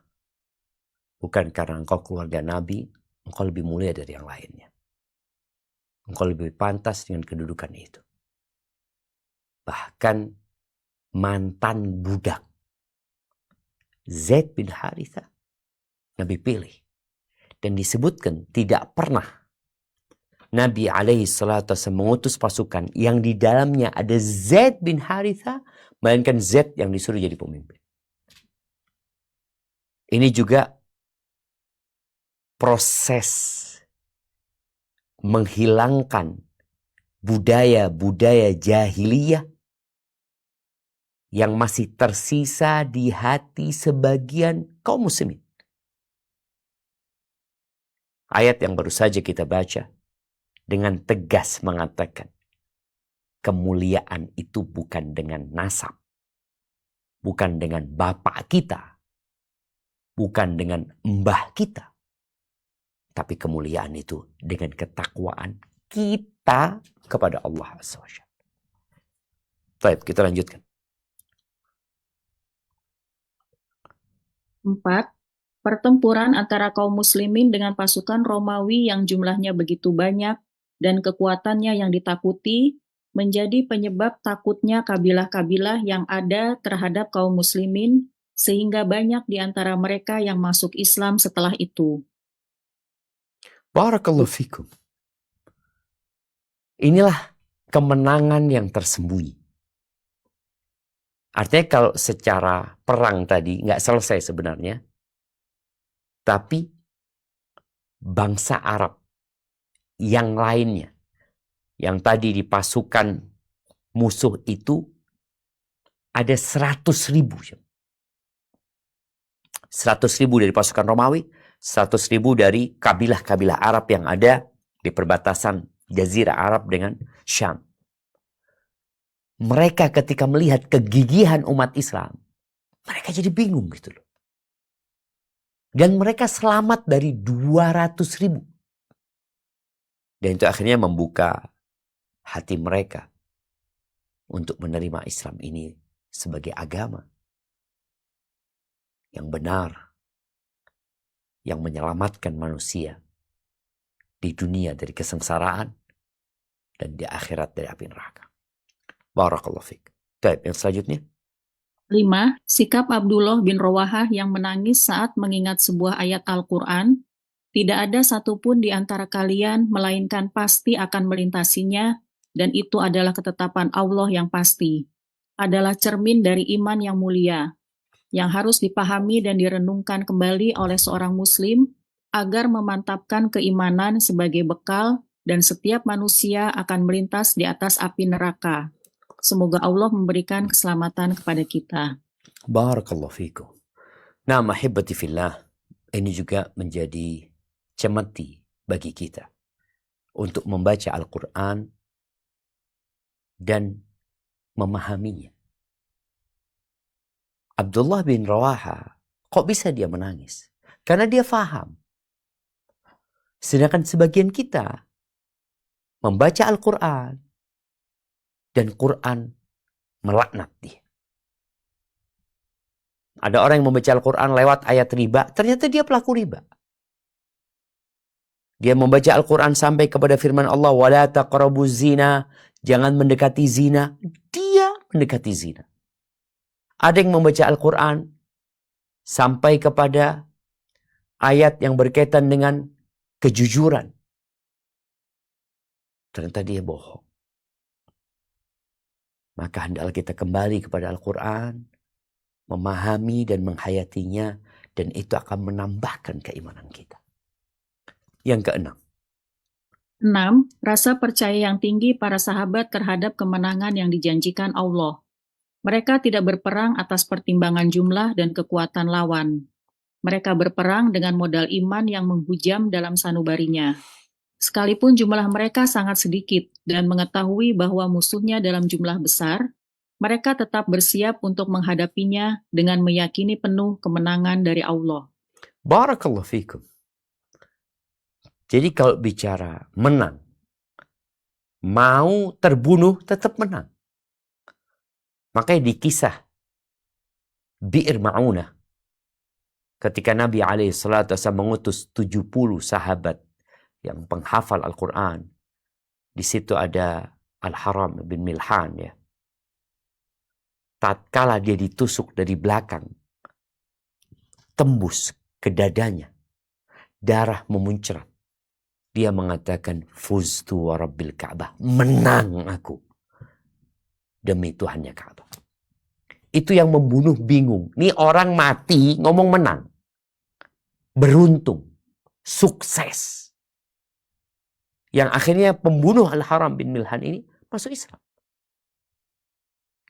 bukan karena engkau keluarga Nabi, engkau lebih mulia dari yang lainnya. Engkau lebih pantas dengan kedudukan itu. Bahkan mantan budak Zaid bin Harithah Nabi pilih. Dan disebutkan tidak pernah Nabi alaihi salatu wasallam mengutus pasukan yang di dalamnya ada Zaid bin Harithah, melainkan Zaid yang disuruh jadi pemimpin. Ini juga proses menghilangkan budaya-budaya jahiliyah yang masih tersisa di hati sebagian kaum muslimin. Ayat yang baru saja kita baca dengan tegas mengatakan kemuliaan itu bukan dengan nasab, bukan dengan bapak kita, bukan dengan mbah kita, tapi kemuliaan itu dengan ketakwaan kita kepada Allah Azza wa Jalla. Baik, kita lanjutkan. 4. Pertempuran antara kaum muslimin dengan pasukan Romawi yang jumlahnya begitu banyak dan kekuatannya yang ditakuti menjadi penyebab takutnya kabilah-kabilah yang ada terhadap kaum muslimin, sehingga banyak di antara mereka yang masuk Islam setelah itu. Barakallahu fikum. Inilah kemenangan yang tersembunyi. Artinya kalau secara perang tadi nggak selesai sebenarnya, tapi bangsa Arab yang lainnya, yang tadi di pasukan musuh itu ada 100.000. 100.000 dari pasukan Romawi, 100.000 dari kabilah-kabilah Arab yang ada di perbatasan Jazirah Arab dengan Syam. Mereka ketika melihat kegigihan umat Islam, mereka jadi bingung gitu loh. Dan mereka selamat dari 200.000. Dan itu akhirnya membuka hati mereka untuk menerima Islam ini sebagai agama yang benar, yang menyelamatkan manusia di dunia dari kesengsaraan dan di akhirat dari api neraka. Barakallahu fiik. Baik, yang selanjutnya. 5. Sikap Abdullah bin Rawahah yang menangis saat mengingat sebuah ayat Al-Quran. Tidak ada satupun di antara kalian melainkan pasti akan melintasinya, dan itu adalah ketetapan Allah yang pasti. Adalah cermin dari iman yang mulia, yang harus dipahami dan direnungkan kembali oleh seorang muslim agar memantapkan keimanan sebagai bekal, dan setiap manusia akan melintas di atas api neraka. Semoga Allah memberikan keselamatan kepada kita. Barakallahu fikum. Nah, mahibati fillah, ini juga menjadi cemeti bagi kita untuk membaca Al-Quran dan memahaminya. Abdullah bin Rawaha, kok bisa dia menangis? Karena dia faham. Sedangkan sebagian kita membaca Al-Quran dan Quran melaknat dia. Ada orang yang membaca Al-Quran lewat ayat riba, ternyata dia pelaku riba. Dia membaca Al-Quran sampai kepada firman Allah, wala taqrabuz zina, jangan mendekati zina. Dia mendekati zina. Ada yang membaca Al-Quran sampai kepada ayat yang berkaitan dengan kejujuran. Ternyata dia bohong. Maka hendaklah kita kembali kepada Al-Quran, memahami dan menghayatinya, dan itu akan menambahkan keimanan kita. Yang keenam. 6. Rasa percaya yang tinggi para sahabat terhadap kemenangan yang dijanjikan Allah. Mereka tidak berperang atas pertimbangan jumlah dan kekuatan lawan. Mereka berperang dengan modal iman yang menghujam dalam sanubarinya. Sekalipun jumlah mereka sangat sedikit dan mengetahui bahwa musuhnya dalam jumlah besar, mereka tetap bersiap untuk menghadapinya dengan meyakini penuh kemenangan dari Allah. Barakallahu fikum. Jadi kalau bicara menang, mau terbunuh tetap menang. Makanya di kisah Bi'r Ma'unah, ketika Nabi SAW mengutus 70 sahabat yang penghafal Al-Quran, di situ ada Al-Haram bin Milhan, ya. Tatkala dia ditusuk dari belakang, tembus ke dadanya, darah memuncrat. Dia mengatakan, Fuztu wa Rabbil Ka'bah, menang aku demi Tuhannya Ka'bah. Itu yang membunuh bingung. Nih orang mati ngomong menang. Beruntung. Sukses. Yang akhirnya pembunuh Al-Haram bin Milhan ini masuk Islam.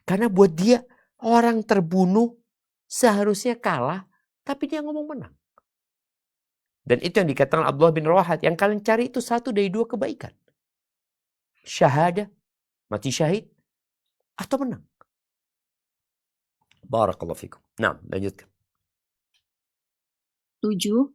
Karena buat dia orang terbunuh seharusnya kalah, tapi dia ngomong menang. Dan itu yang dikatakan Abdullah bin Rawahat. Yang kalian cari itu satu dari dua kebaikan. Syahadah, mati syahid, atau menang. Barakallahu fikum. Nah, lanjutkan. 7.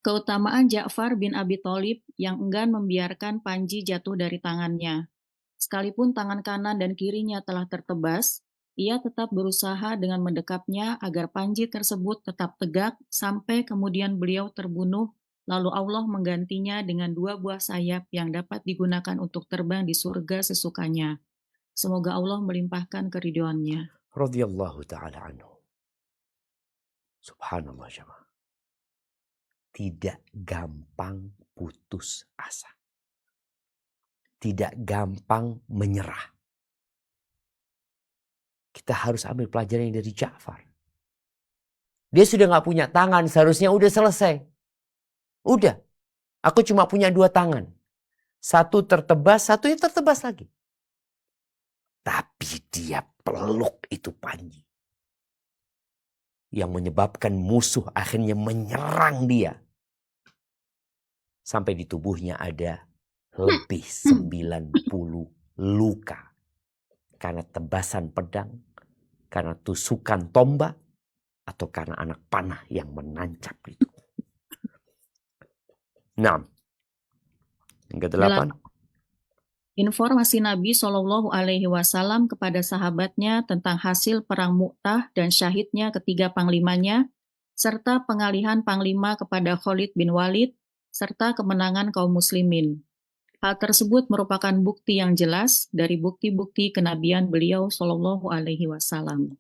Keutamaan Ja'far bin Abi Thalib yang enggan membiarkan panji jatuh dari tangannya. Sekalipun tangan kanan dan kirinya telah tertebas, ia tetap berusaha dengan mendekapnya agar panji tersebut tetap tegak sampai kemudian beliau terbunuh, lalu Allah menggantinya dengan 2 buah sayap yang dapat digunakan untuk terbang di surga sesukanya. Semoga Allah melimpahkan keridhoannya. Radhiyallahu ta'ala anhu. Subhanallah jemaah. Tidak gampang putus asa. Tidak gampang menyerah. Kita harus ambil pelajaran dari Ja'far. Dia sudah gak punya tangan, seharusnya udah selesai. Udah. Aku cuma punya 2 tangan. Satu tertebas, satunya tertebas lagi. Tapi dia peluk itu panji. Yang menyebabkan musuh akhirnya menyerang dia. Sampai di tubuhnya ada lebih 90 luka. Karena tebasan pedang, karena tusukan tombak, atau karena anak panah yang menancap itu. Nah, yang ke-8. Informasi Nabi Shallallahu Alaihi Wasallam kepada sahabatnya tentang hasil perang Mu'tah dan syahidnya ketiga panglimanya, serta pengalihan panglima kepada Khalid bin Walid, serta kemenangan kaum muslimin. Hal tersebut merupakan bukti yang jelas dari bukti-bukti kenabian beliau Shallallahu Alaihi Wasallam.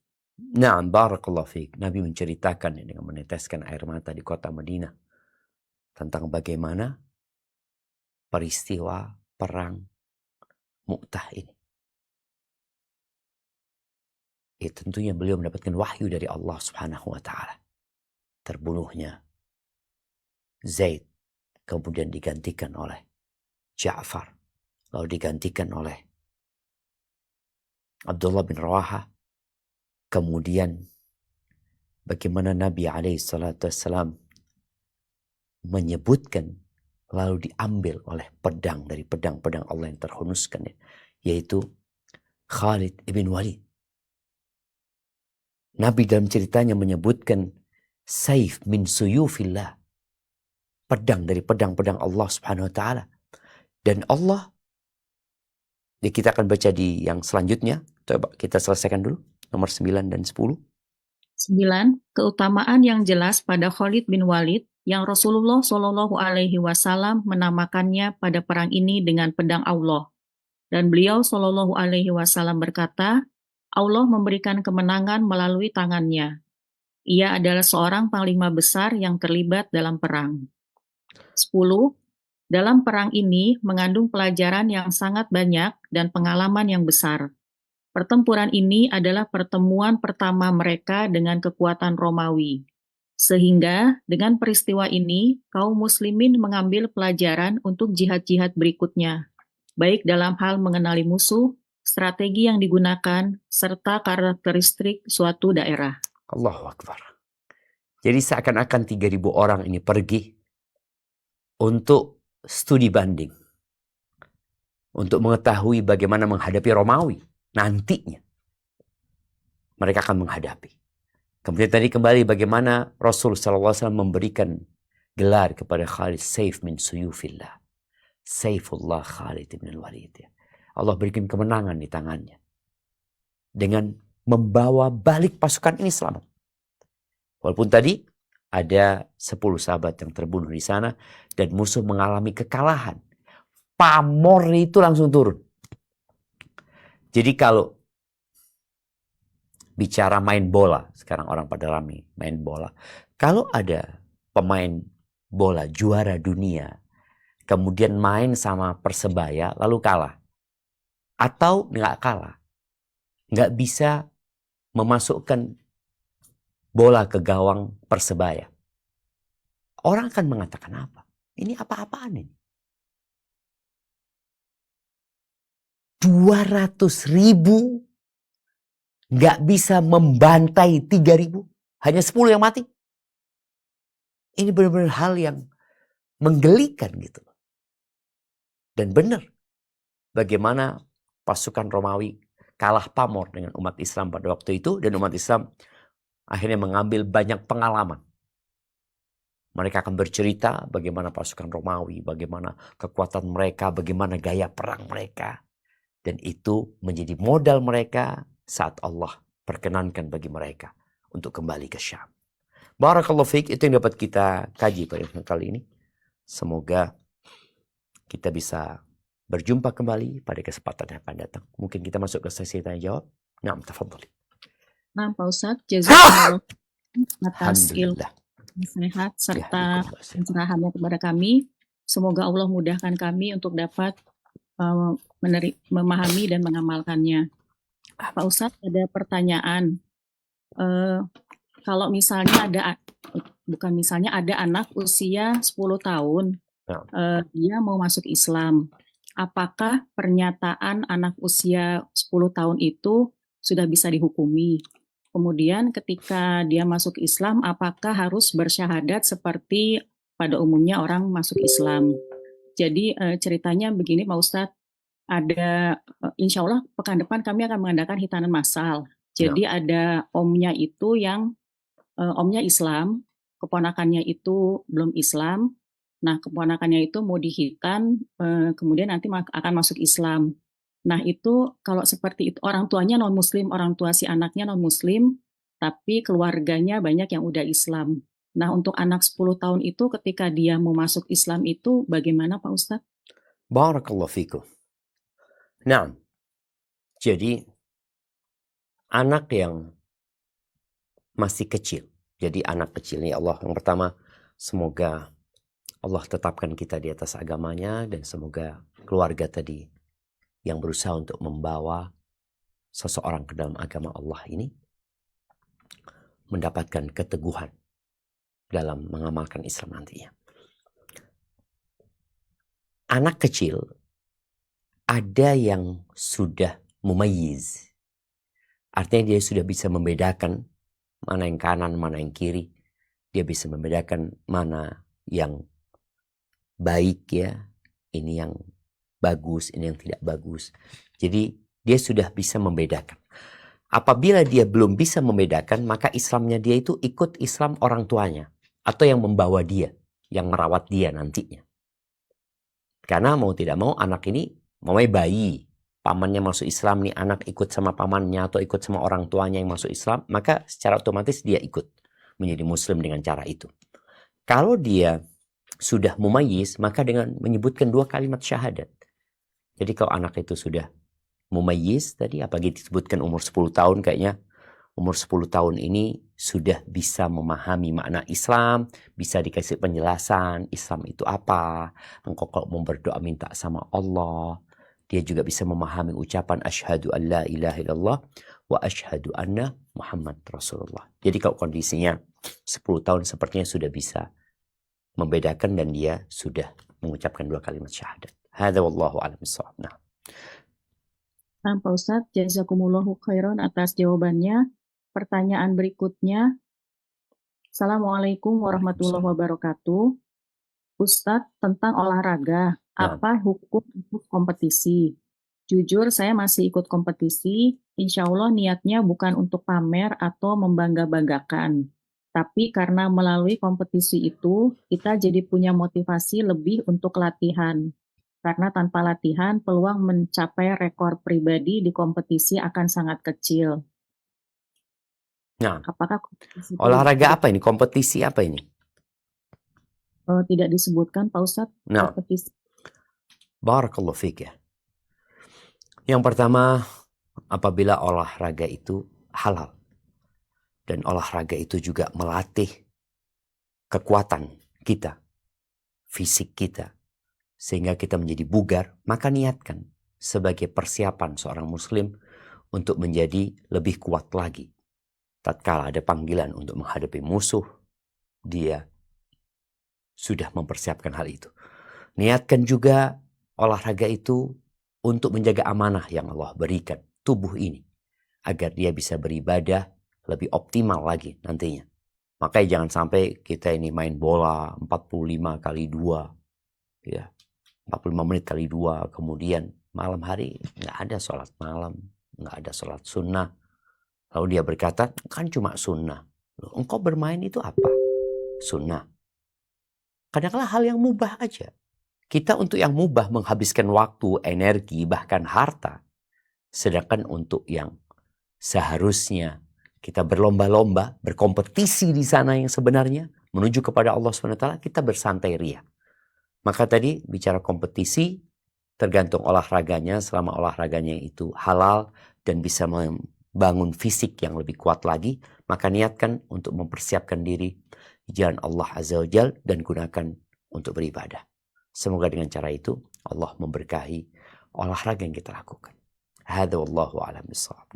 Nah, barakallahu fiik. Nabi menceritakan dengan meneteskan air mata di kota Madinah tentang bagaimana peristiwa perang Mu'tah ini. Tentunya beliau mendapatkan wahyu dari Allah Subhanahu wa taala. Terbunuhnya Zaid, kemudian digantikan oleh Ja'far, lalu digantikan oleh Abdullah bin Rawaha. Kemudian bagaimana Nabi SAW menyebutkan, lalu diambil oleh pedang dari pedang-pedang Allah yang terhunuskan, yaitu Khalid ibn Walid. Nabi dalam ceritanya menyebutkan saif min suyufillah, pedang dari pedang-pedang Allah Subhanahu wa taala. Dan Allah, kita akan baca di yang selanjutnya. Coba kita selesaikan dulu nomor 9 dan 10. 9. Keutamaan yang jelas pada Khalid bin Walid yang Rasulullah Shallallahu Alaihi Wasallam menamakannya pada perang ini dengan pedang Allah. Dan beliau Shallallahu Alaihi Wasallam berkata, Allah memberikan kemenangan melalui tangannya. Ia adalah seorang panglima besar yang terlibat dalam perang. 10. Dalam perang ini mengandung pelajaran yang sangat banyak dan pengalaman yang besar. Pertempuran ini adalah pertemuan pertama mereka dengan kekuatan Romawi. Sehingga dengan peristiwa ini, kaum muslimin mengambil pelajaran untuk jihad-jihad berikutnya, baik dalam hal mengenali musuh, strategi yang digunakan, serta karakteristik suatu daerah. Allahu Akbar. Jadi seakan-akan 3.000 orang ini pergi untuk studi banding untuk mengetahui bagaimana menghadapi Romawi nantinya. Mereka akan menghadapi. Kemudian tadi kembali bagaimana Rasul SAW memberikan gelar kepada Khalid, Saif min suyufillah. Saifullah Khalid bin Walid. Allah berikan kemenangan di tangannya. Dengan membawa balik pasukan ini selamat. Walaupun tadi ada 10 sahabat yang terbunuh di sana dan musuh mengalami kekalahan. Pamor itu langsung turun. Jadi kalau bicara main bola, sekarang orang pada ramai main bola. Kalau ada pemain bola juara dunia, kemudian main sama Persebaya lalu kalah. Atau nggak kalah. Nggak bisa memasukkan bola ke gawang Persebaya. Orang akan mengatakan apa? Ini apa-apaan ini? 200.000 nggak bisa membantai 3.000. Hanya 10 yang mati. Ini benar-benar hal yang menggelikan gitu. Dan benar. Bagaimana pasukan Romawi kalah pamor dengan umat Islam pada waktu itu. Dan umat Islam akhirnya mengambil banyak pengalaman. Mereka akan bercerita bagaimana pasukan Romawi, bagaimana kekuatan mereka, bagaimana gaya perang mereka. Dan itu menjadi modal mereka saat Allah perkenankan bagi mereka untuk kembali ke Syam. Barakallahu fiik, itu yang dapat kita kaji pada kali ini. Semoga kita bisa berjumpa kembali pada kesempatan yang akan datang. Mungkin kita masuk ke sesi tanya jawab. Naam, tafadhali. Nah, Pak Ustadz, jazakumullah atas ilmu Alhamdulillah. nasihat serta Ya, pencerahannya kepada kami. Semoga Allah mudahkan kami untuk dapat memahami dan mengamalkannya. Pak Ustadz, ada pertanyaan. Kalau misalnya ada anak usia 10 tahun, dia mau masuk Islam. Apakah pernyataan anak usia 10 tahun itu sudah bisa dihukumi? Kemudian ketika dia masuk Islam, apakah harus bersyahadat seperti pada umumnya orang masuk Islam? Jadi ceritanya begini Pak Ustadz, ada insya Allah pekan depan kami akan mengadakan hitanan massal. Jadi ada omnya itu yang omnya Islam, keponakannya itu belum Islam. Nah keponakannya itu mau dihitan, kemudian nanti akan masuk Islam. Nah itu kalau seperti itu orang tuanya non Muslim, orang tua si anaknya non Muslim, tapi keluarganya banyak yang udah Islam. Nah untuk anak 10 tahun itu ketika dia mau masuk Islam itu bagaimana Pak Ustadz? Barakallahu fikum. Nah, jadi anak yang masih kecil. Jadi anak kecil ini Allah yang pertama, semoga Allah tetapkan kita di atas agamanya dan semoga keluarga tadi yang berusaha untuk membawa seseorang ke dalam agama Allah ini mendapatkan keteguhan dalam mengamalkan Islam nantinya. Anak kecil ada yang sudah mumayyiz. Artinya dia sudah bisa membedakan mana yang kanan, mana yang kiri. Dia bisa membedakan mana yang baik ya. Ini yang bagus, ini yang tidak bagus. Jadi dia sudah bisa membedakan. Apabila dia belum bisa membedakan, maka Islamnya dia itu ikut Islam orang tuanya. Atau yang membawa dia, yang merawat dia nantinya. Karena mau tidak mau anak ini mamai bayi, pamannya masuk Islam nih, anak ikut sama pamannya atau ikut sama orang tuanya yang masuk Islam, maka secara otomatis dia ikut menjadi Muslim dengan cara itu. Kalau dia sudah mumayyiz, maka dengan menyebutkan 2 kalimat syahadat. Jadi kalau anak itu sudah mumayyiz tadi, apalagi disebutkan umur 10 tahun kayaknya, umur 10 tahun ini sudah bisa memahami makna Islam, bisa dikasih penjelasan Islam itu apa. Engkau kalau mau berdoa minta sama Allah. Dia juga bisa memahami ucapan asyhadu an la ilaha illallah wa asyhadu anna Muhammad Rasulullah. Jadi kalau kondisinya 10 tahun sepertinya sudah bisa membedakan dan dia sudah mengucapkan 2 kalimat syahadat. Hadza wallahu a'lam bissawab. Nah, Pak Ustadz, jazakumullahu khairan atas jawabannya. Pertanyaan berikutnya. Assalamualaikum warahmatullahi wabarakatuh. Ustadz, tentang olahraga, Nah, apa hukum ikut kompetisi? Jujur, saya masih ikut kompetisi. Insya Allah niatnya bukan untuk pamer atau membangga-banggakan. Tapi karena melalui kompetisi itu, kita jadi punya motivasi lebih untuk latihan. Karena tanpa latihan, peluang mencapai rekor pribadi di kompetisi akan sangat kecil. nah, Apakah kompetisi itu olahraga apa ini? Kompetisi apa ini? tidak disebutkan, Pak Ustadz? Nah, Kompetisi. barakallahu fiik ya. Yang pertama, apabila olahraga itu halal. Dan olahraga itu juga melatih kekuatan kita, fisik kita. Sehingga kita menjadi bugar, maka niatkan sebagai persiapan seorang muslim untuk menjadi lebih kuat lagi. Tatkala ada panggilan untuk menghadapi musuh, dia sudah mempersiapkan hal itu. Niatkan juga olahraga itu untuk menjaga amanah yang Allah berikan tubuh ini, agar dia bisa beribadah lebih optimal lagi nantinya. Makanya jangan sampai kita ini main bola 45 kali 2, ya, 45 menit kali 2, kemudian malam hari nggak ada sholat malam, nggak ada sholat sunnah. Lalu dia berkata, kan cuma sunnah. Loh, engkau bermain itu apa? Sunnah. Kadang-kadang hal yang mubah aja. Kita untuk yang mubah menghabiskan waktu, energi, bahkan harta. Sedangkan untuk yang seharusnya kita berlomba-lomba, berkompetisi di sana yang sebenarnya, menuju kepada Allah SWT, kita bersantai ria. Maka tadi bicara kompetisi, tergantung olahraganya, selama olahraganya itu halal dan bisa membangun fisik yang lebih kuat lagi, maka niatkan untuk mempersiapkan diri di jalan Allah Azza wa Jal dan gunakan untuk beribadah. Semoga dengan cara itu Allah memberkahi olahraga yang kita lakukan. Hadza wallahu a'lam bissawab.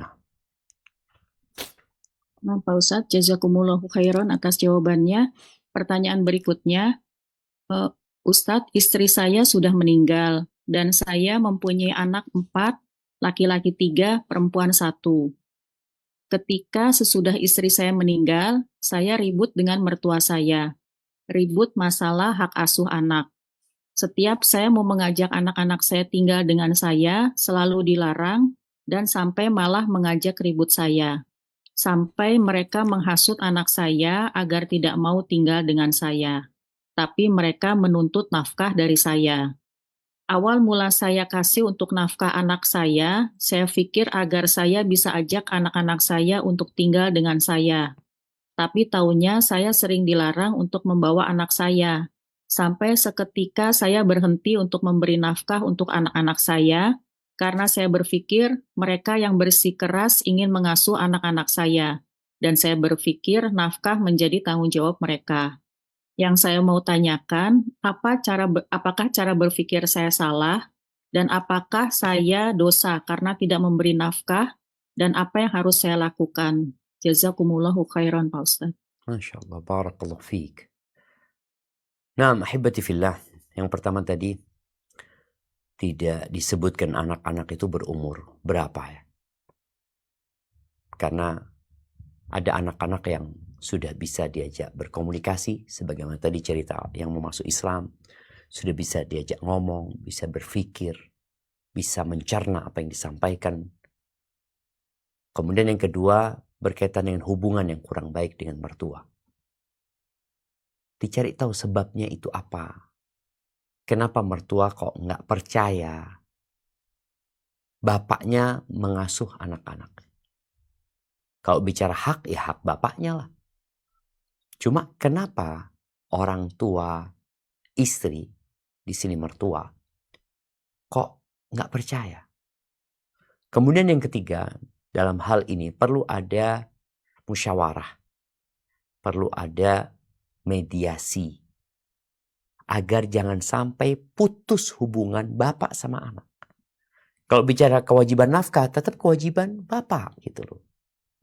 Nah, Pak Ustadz, jazakumullahu khairan atas jawabannya. Pertanyaan berikutnya, Ustadz, istri saya sudah meninggal dan saya mempunyai anak 4, laki-laki 3, perempuan 1. Ketika sesudah istri saya meninggal, saya ribut dengan mertua saya. Ribut masalah hak asuh anak. Setiap saya mau mengajak anak-anak saya tinggal dengan saya, selalu dilarang dan sampai malah mengajak ribut saya. Sampai mereka menghasut anak saya agar tidak mau tinggal dengan saya. Tapi mereka menuntut nafkah dari saya. Awal mula saya kasih untuk nafkah anak saya pikir agar saya bisa ajak anak-anak saya untuk tinggal dengan saya. Tapi taunya saya sering dilarang untuk membawa anak saya. Sampai seketika saya berhenti untuk memberi nafkah untuk anak-anak saya, karena saya berpikir mereka yang bersikeras ingin mengasuh anak-anak saya. Dan saya berpikir nafkah menjadi tanggung jawab mereka. Yang saya mau tanyakan, apakah cara berpikir saya salah, dan apakah saya dosa karena tidak memberi nafkah, dan apa yang harus saya lakukan? Jazakumullahu khairan, Pak Ustadz. Masya Allah, barakallahu fiik. Nah, ahibati fillah. Yang pertama tadi, tidak disebutkan anak-anak itu berumur berapa ya. Karena ada anak-anak yang sudah bisa diajak berkomunikasi, sebagaimana tadi cerita yang mau masuk Islam, sudah bisa diajak ngomong, bisa berpikir, bisa mencerna apa yang disampaikan. Kemudian yang kedua, berkaitan dengan hubungan yang kurang baik dengan mertua. Dicari tahu sebabnya itu apa. Kenapa mertua kok nggak percaya bapaknya mengasuh anak-anak. Kalau bicara hak, ya hak bapaknya lah. Cuma kenapa orang tua, istri, di sini mertua, kok nggak percaya? Kemudian yang ketiga, dalam hal ini perlu ada musyawarah. Perlu ada mediasi. Agar jangan sampai putus hubungan bapak sama anak. Kalau bicara kewajiban nafkah, tetap kewajiban bapak gitu loh.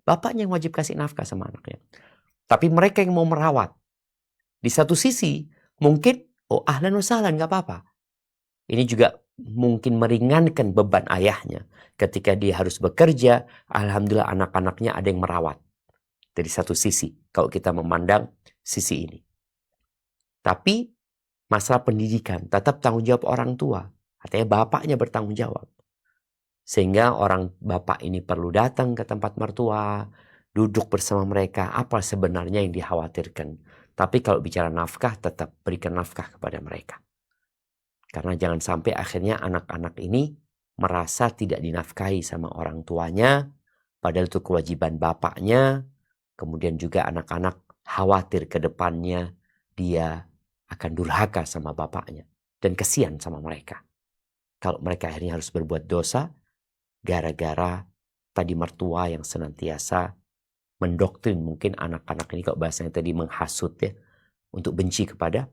Bapaknya yang wajib kasih nafkah sama anaknya. Tapi mereka yang mau merawat. Di satu sisi, mungkin, ahlan wa sahlan, gak apa-apa. Ini juga mungkin meringankan beban ayahnya. Ketika dia harus bekerja, alhamdulillah anak-anaknya ada yang merawat. Dari satu sisi, kalau kita memandang sisi ini. Tapi, Masalah pendidikan, tetap tanggung jawab orang tua. Artinya bapaknya bertanggung jawab. Sehingga orang bapak ini perlu datang ke tempat mertua, duduk bersama mereka, apa sebenarnya yang dikhawatirkan. Tapi kalau bicara nafkah, tetap berikan nafkah kepada mereka. Karena jangan sampai akhirnya anak-anak ini merasa tidak dinafkahi sama orang tuanya, padahal itu kewajiban bapaknya. Kemudian juga anak-anak khawatir ke depannya dia akan durhaka sama bapaknya. Dan kesian sama mereka. Kalau mereka akhirnya harus berbuat dosa, gara-gara tadi mertua yang senantiasa mendoktrin mungkin anak-anak ini, kalau bahasanya tadi menghasut ya, untuk benci kepada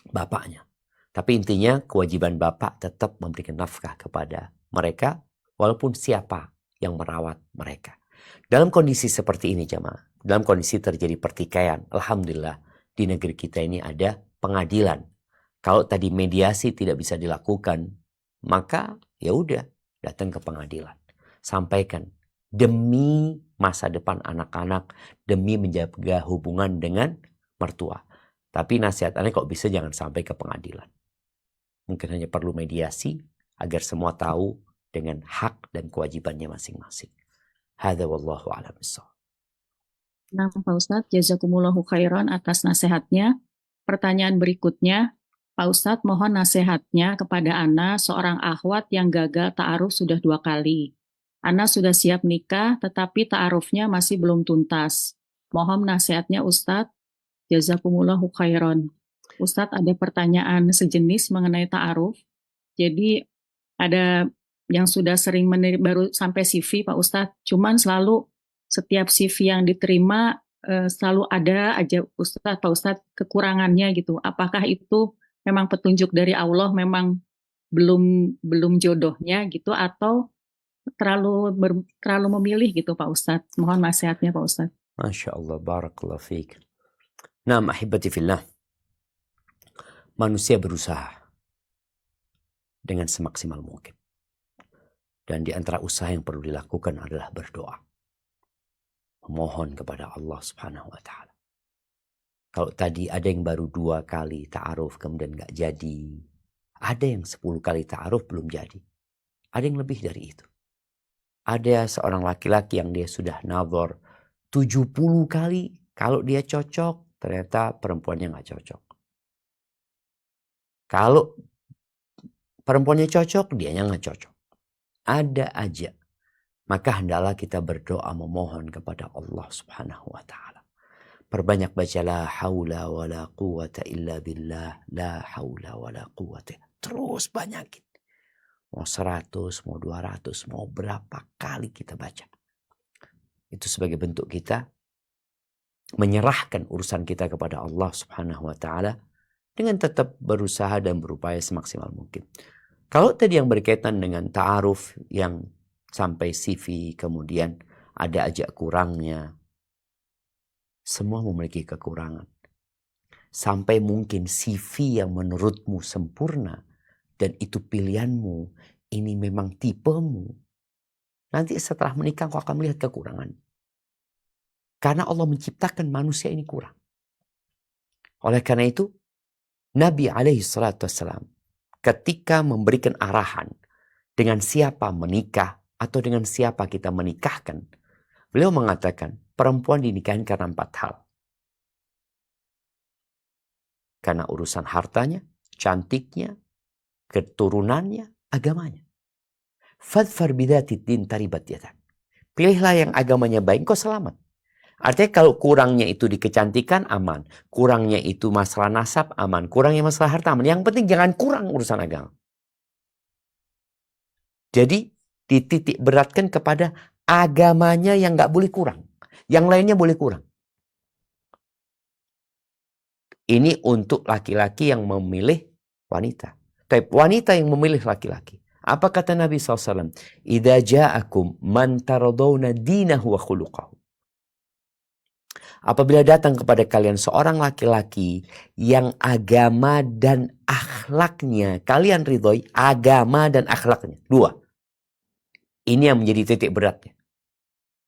bapaknya. Tapi intinya kewajiban bapak tetap memberikan nafkah kepada mereka, walaupun siapa yang merawat mereka. Dalam kondisi seperti ini jemaah, dalam kondisi terjadi pertikaian, alhamdulillah di negeri kita ini ada pengadilan. Kalau tadi mediasi tidak bisa dilakukan, maka ya udah datang ke pengadilan. Sampaikan demi masa depan anak-anak, demi menjaga hubungan dengan mertua. Tapi nasihatannya kok bisa jangan sampai ke pengadilan. Mungkin hanya perlu mediasi agar semua tahu dengan hak dan kewajibannya masing-masing. Hadza wallahu a'lam bishawab. Nah, Pak Ustadz, jazakumullahu khairan atas nasihatnya. Pertanyaan berikutnya, Pak Ustadz mohon nasihatnya kepada Ana, seorang akhwat yang gagal ta'aruf sudah 2 kali. Ana sudah siap nikah, tetapi ta'arufnya masih belum tuntas. Mohon nasihatnya Ustadz, jazakumullahu khairan. Ustadz, ada pertanyaan sejenis mengenai ta'aruf. Jadi ada yang sudah sering baru sampai CV Pak Ustadz, cuman selalu setiap CV yang diterima selalu ada aja Pak Ustadz kekurangannya gitu. Apakah itu memang petunjuk dari Allah, memang belum jodohnya gitu, atau terlalu memilih gitu Pak Ustadz? Mohon nasihatnya Pak Ustadz. Masya Allah, barakallahu fiik. Naam ahibati fillah. Manusia berusaha dengan semaksimal mungkin. Dan di antara usaha yang perlu dilakukan adalah berdoa. Memohon kepada Allah Subhanahu wa ta'ala. Kalau tadi ada yang baru 2 kali ta'aruf kemudian gak jadi. Ada yang 10 kali ta'aruf belum jadi. Ada yang lebih dari itu. Ada seorang laki-laki yang dia sudah nazar 70 kali. Kalau dia cocok, ternyata perempuannya gak cocok. Kalau perempuannya cocok, dianya gak cocok. Ada aja. Maka hendaklah kita berdoa memohon kepada Allah Subhanahu wa ta'ala. Perbanyak baca la haula wa la quwata illa billah. La haula wa la quwata. Terus banyakin. Mau 100, mau 200, mau berapa kali kita baca. Itu sebagai bentuk kita menyerahkan urusan kita kepada Allah Subhanahu wa ta'ala. Dengan tetap berusaha dan berupaya semaksimal mungkin. Kalau tadi yang berkaitan dengan ta'aruf yang sampai CV, kemudian ada aja kurangnya. Semua memiliki kekurangan. Sampai mungkin CV yang menurutmu sempurna dan itu pilihanmu, ini memang tipemu. Nanti setelah menikah kau akan melihat kekurangan. Karena Allah menciptakan manusia ini kurang. Oleh karena itu, Nabi SAW ketika memberikan arahan dengan siapa menikah atau dengan siapa kita menikahkan, beliau mengatakan perempuan dinikahin karena 4 hal. Karena urusan hartanya, cantiknya, keturunannya, agamanya. Fadfar bidatid din taribat yadak. Pilihlah yang agamanya baik, kau selamat. Artinya kalau kurangnya itu di kecantikan, aman. Kurangnya itu masalah nasab, aman. Kurangnya masalah harta, aman. Yang penting jangan kurang urusan agama. Jadi dititik beratkan kepada agamanya yang gak boleh kurang. Yang lainnya boleh kurang. Ini untuk laki-laki yang memilih wanita. Tapi wanita yang memilih laki-laki. Apa kata Nabi SAW? Idza ja'akum man taradawna dinahu wa khuluqahu. Apabila datang kepada kalian seorang laki-laki yang agama dan akhlaknya, kalian ridhoi agama dan akhlaknya. 2. Ini yang menjadi titik beratnya.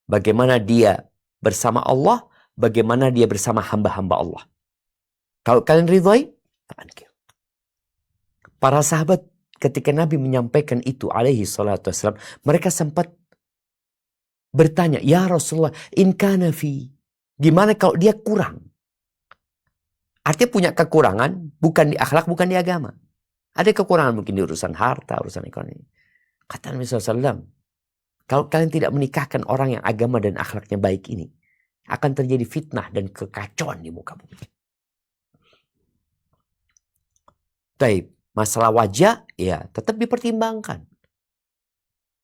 Bagaimana dia bersama Allah, bagaimana dia bersama hamba-hamba Allah. Kalau kalian ridhoi, Para sahabat ketika Nabi menyampaikan itu alaihi salatu wassalam, mereka sempat bertanya, ya Rasulullah, in kana fi, gimana kalau dia kurang? Artinya punya kekurangan, bukan di akhlak, bukan di agama. Ada kekurangan mungkin di urusan harta, urusan ekonomi. Kata Nabi SAW, kalau kalian tidak menikahkan orang yang agama dan akhlaknya baik ini, akan terjadi fitnah dan kekacauan di muka bumi. Taib, masalah wajah, ya tetap dipertimbangkan.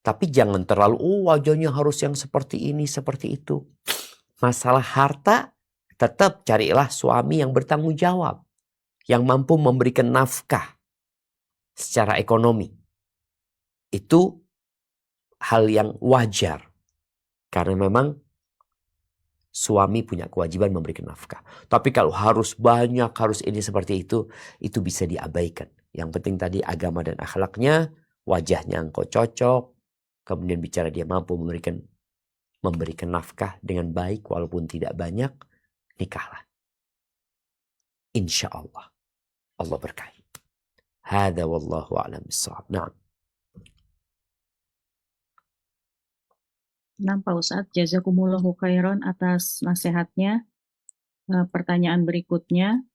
Tapi jangan terlalu, wajahnya harus yang seperti ini, seperti itu. Masalah harta, tetap carilah suami yang bertanggung jawab. Yang mampu memberikan nafkah secara ekonomi. Itu hal yang wajar. Karena memang suami punya kewajiban memberikan nafkah. Tapi kalau harus banyak, harus ini seperti itu bisa diabaikan. Yang penting tadi agama dan akhlaknya, wajahnya engkau cocok. Kemudian bicara dia mampu memberikan nafkah dengan baik walaupun tidak banyak, nikahlah. Insya Allah. Allah berkahi. Hada wallahu a'lam bissawab. Na'am. Nah, Pak Ustadz, jazakumullahu khairan atas nasihatnya. Pertanyaan berikutnya,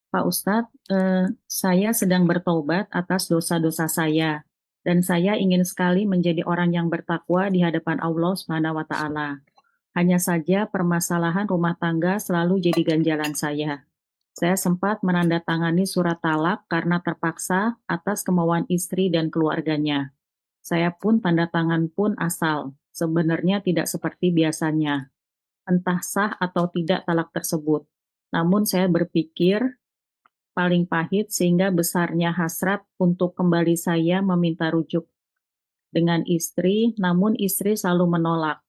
Pak Ustadz, saya sedang bertobat atas dosa-dosa saya, dan saya ingin sekali menjadi orang yang bertakwa di hadapan Allah Subhanahu wa Ta'ala. Hanya saja permasalahan rumah tangga selalu jadi ganjalan saya. Saya sempat menandatangani surat talak karena terpaksa atas kemauan istri dan keluarganya. Saya pun tanda tangan pun asal, sebenarnya tidak seperti biasanya. Entah sah atau tidak talak tersebut. Namun saya berpikir paling pahit sehingga besarnya hasrat untuk kembali saya meminta rujuk dengan istri, namun istri selalu menolak.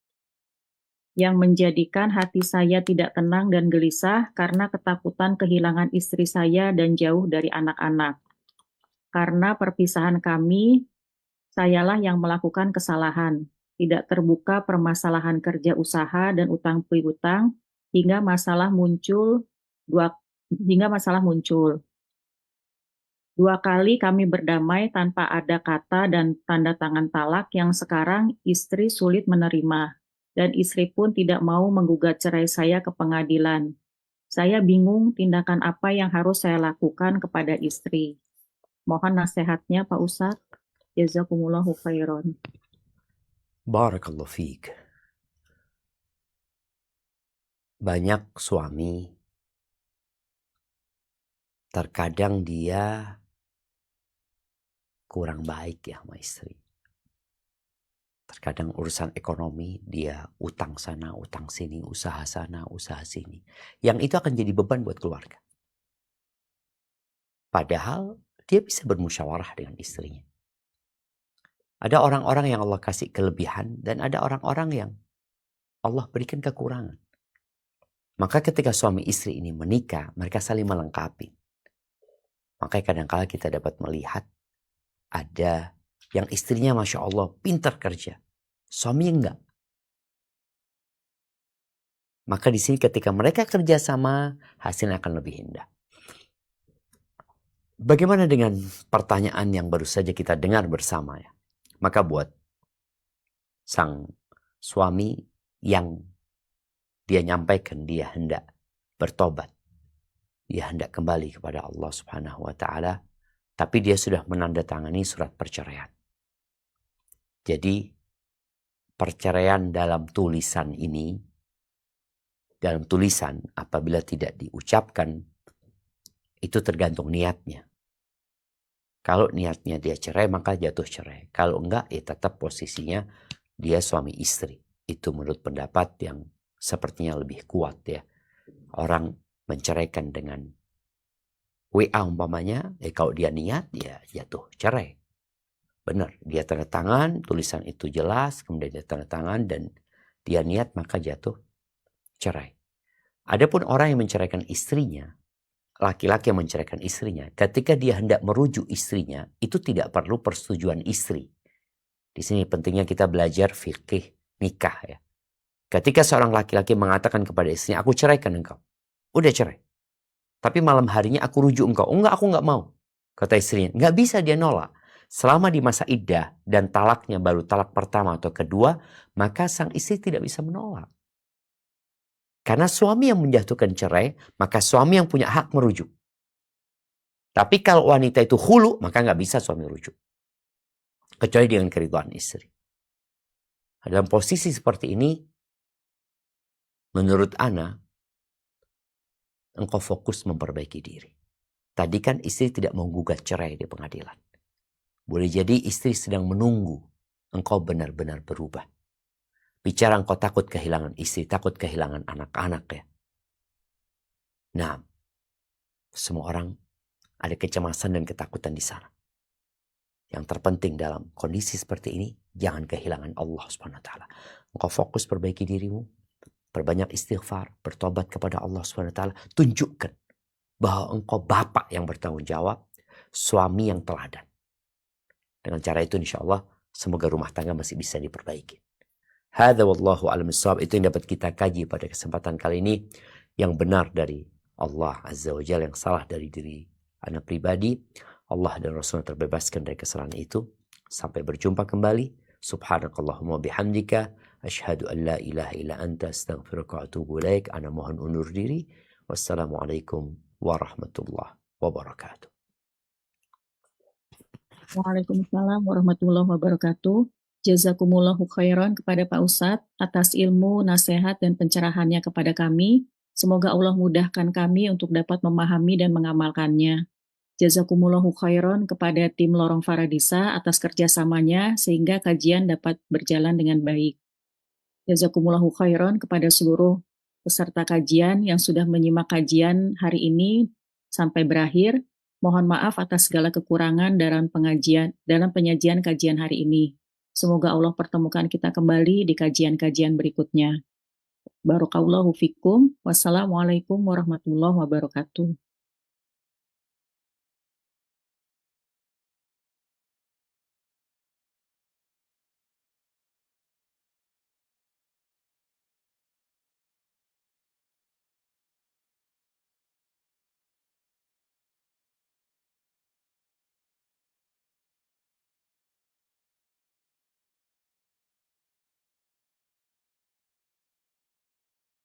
Yang menjadikan hati saya tidak tenang dan gelisah karena ketakutan kehilangan istri saya dan jauh dari anak-anak. Karena perpisahan kami, sayalah yang melakukan kesalahan. Tidak terbuka permasalahan kerja usaha dan utang piutang hingga masalah muncul. Dua kali kami berdamai tanpa ada kata dan tanda tangan talak yang sekarang istri sulit menerima. Dan istri pun tidak mau menggugat cerai saya ke pengadilan. Saya bingung tindakan apa yang harus saya lakukan kepada istri. Mohon nasihatnya Pak Ustadz. Jazakumullahu khairan. Barakallahu fiik. Banyak suami, terkadang dia kurang baik ya sama istri. Terkadang urusan ekonomi dia utang sana, utang sini, usaha sana, usaha sini. Yang itu akan jadi beban buat keluarga. Padahal dia bisa bermusyawarah dengan istrinya. Ada orang-orang yang Allah kasih kelebihan dan ada orang-orang yang Allah berikan kekurangan. Maka ketika suami istri ini menikah, mereka saling melengkapi. Makanya kadang-kala kita dapat melihat ada yang istrinya Masya Allah pintar kerja, suaminya enggak. Maka di sini ketika mereka kerja sama, hasilnya akan lebih indah. Bagaimana dengan pertanyaan yang baru saja kita dengar bersama ya? Maka buat sang suami yang dia nyampaikan dia hendak bertobat, dia hendak kembali kepada Allah Subhanahu wa Ta'ala, tapi dia sudah menandatangani surat perceraian. Jadi perceraian dalam tulisan ini, dalam tulisan apabila tidak diucapkan, itu tergantung niatnya. Kalau niatnya dia cerai maka jatuh cerai. Kalau enggak ya tetap posisinya dia suami istri. Itu menurut pendapat yang sepertinya lebih kuat ya. Orang menceraikan dengan WA umpamanya, kalau dia niat ya jatuh cerai. Benar, dia tanda tangan, tulisan itu jelas, kemudian dia tanda tangan dan dia niat maka jatuh cerai. Adapun orang yang menceraikan istrinya, laki-laki yang menceraikan istrinya, ketika dia hendak merujuk istrinya, itu tidak perlu persetujuan istri. Di sini pentingnya kita belajar fikih nikah ya. Ketika seorang laki-laki mengatakan kepada istrinya, aku ceraikan engkau, udah cerai. Tapi malam harinya aku rujuk engkau. Enggak, aku enggak mau. Kata istrinya. Enggak bisa dia nolak. Selama di masa iddah dan talaknya baru talak pertama atau kedua, maka sang istri tidak bisa menolak. Karena suami yang menjatuhkan cerai, maka suami yang punya hak merujuk. Tapi kalau wanita itu hulu, maka nggak bisa suami rujuk. Kecuali dengan keridhaan istri. Dalam posisi seperti ini, menurut Ana, engkau fokus memperbaiki diri. Tadi kan istri tidak menggugat cerai di pengadilan. Boleh jadi istri sedang menunggu engkau benar-benar berubah. Bicara engkau takut kehilangan istri, takut kehilangan anak-anak ya. Nah, semua orang ada kecemasan dan ketakutan di sana. Yang terpenting dalam kondisi seperti ini, jangan kehilangan Allah Subhanahu wa taala. Engkau fokus perbaiki dirimu, perbanyak istighfar, bertobat kepada Allah Subhanahu wa taala, tunjukkan bahwa engkau bapak yang bertanggung jawab, suami yang teladan. Dengan cara itu insya Allah semoga rumah tangga masih bisa diperbaiki. Hadza wallahu a'lam bissawab. Itu yang dapat kita kaji pada kesempatan kali ini. Yang benar dari Allah Azza wa Jalla, yang salah dari diri anak pribadi. Allah dan Rasulnya terbebaskan dari kesalahan itu. Sampai berjumpa kembali. Subhanakallahumma bihamdika. Ashhadu an la ilaha illa anta astaghfiruka wa atubu ilaik. Ana mohon undur diri. Wassalamualaikum warahmatullahi wabarakatuh. Waalaikumsalam warahmatullahi wabarakatuh. Jazakumullahu khairan kepada Pak Ustadz atas ilmu, nasihat, dan pencerahannya kepada kami. Semoga Allah mudahkan kami untuk dapat memahami dan mengamalkannya. Jazakumullahu khairan kepada tim Lorong Faradisa atas kerjasamanya sehingga kajian dapat berjalan dengan baik. Jazakumullahu khairan kepada seluruh peserta kajian yang sudah menyimak kajian hari ini sampai berakhir. Mohon maaf atas segala kekurangan dalam penyajian kajian hari ini. Semoga Allah pertemukan kita kembali di kajian-kajian berikutnya. Barakallahu fikum. Wassalamualaikum warahmatullahi wabarakatuh.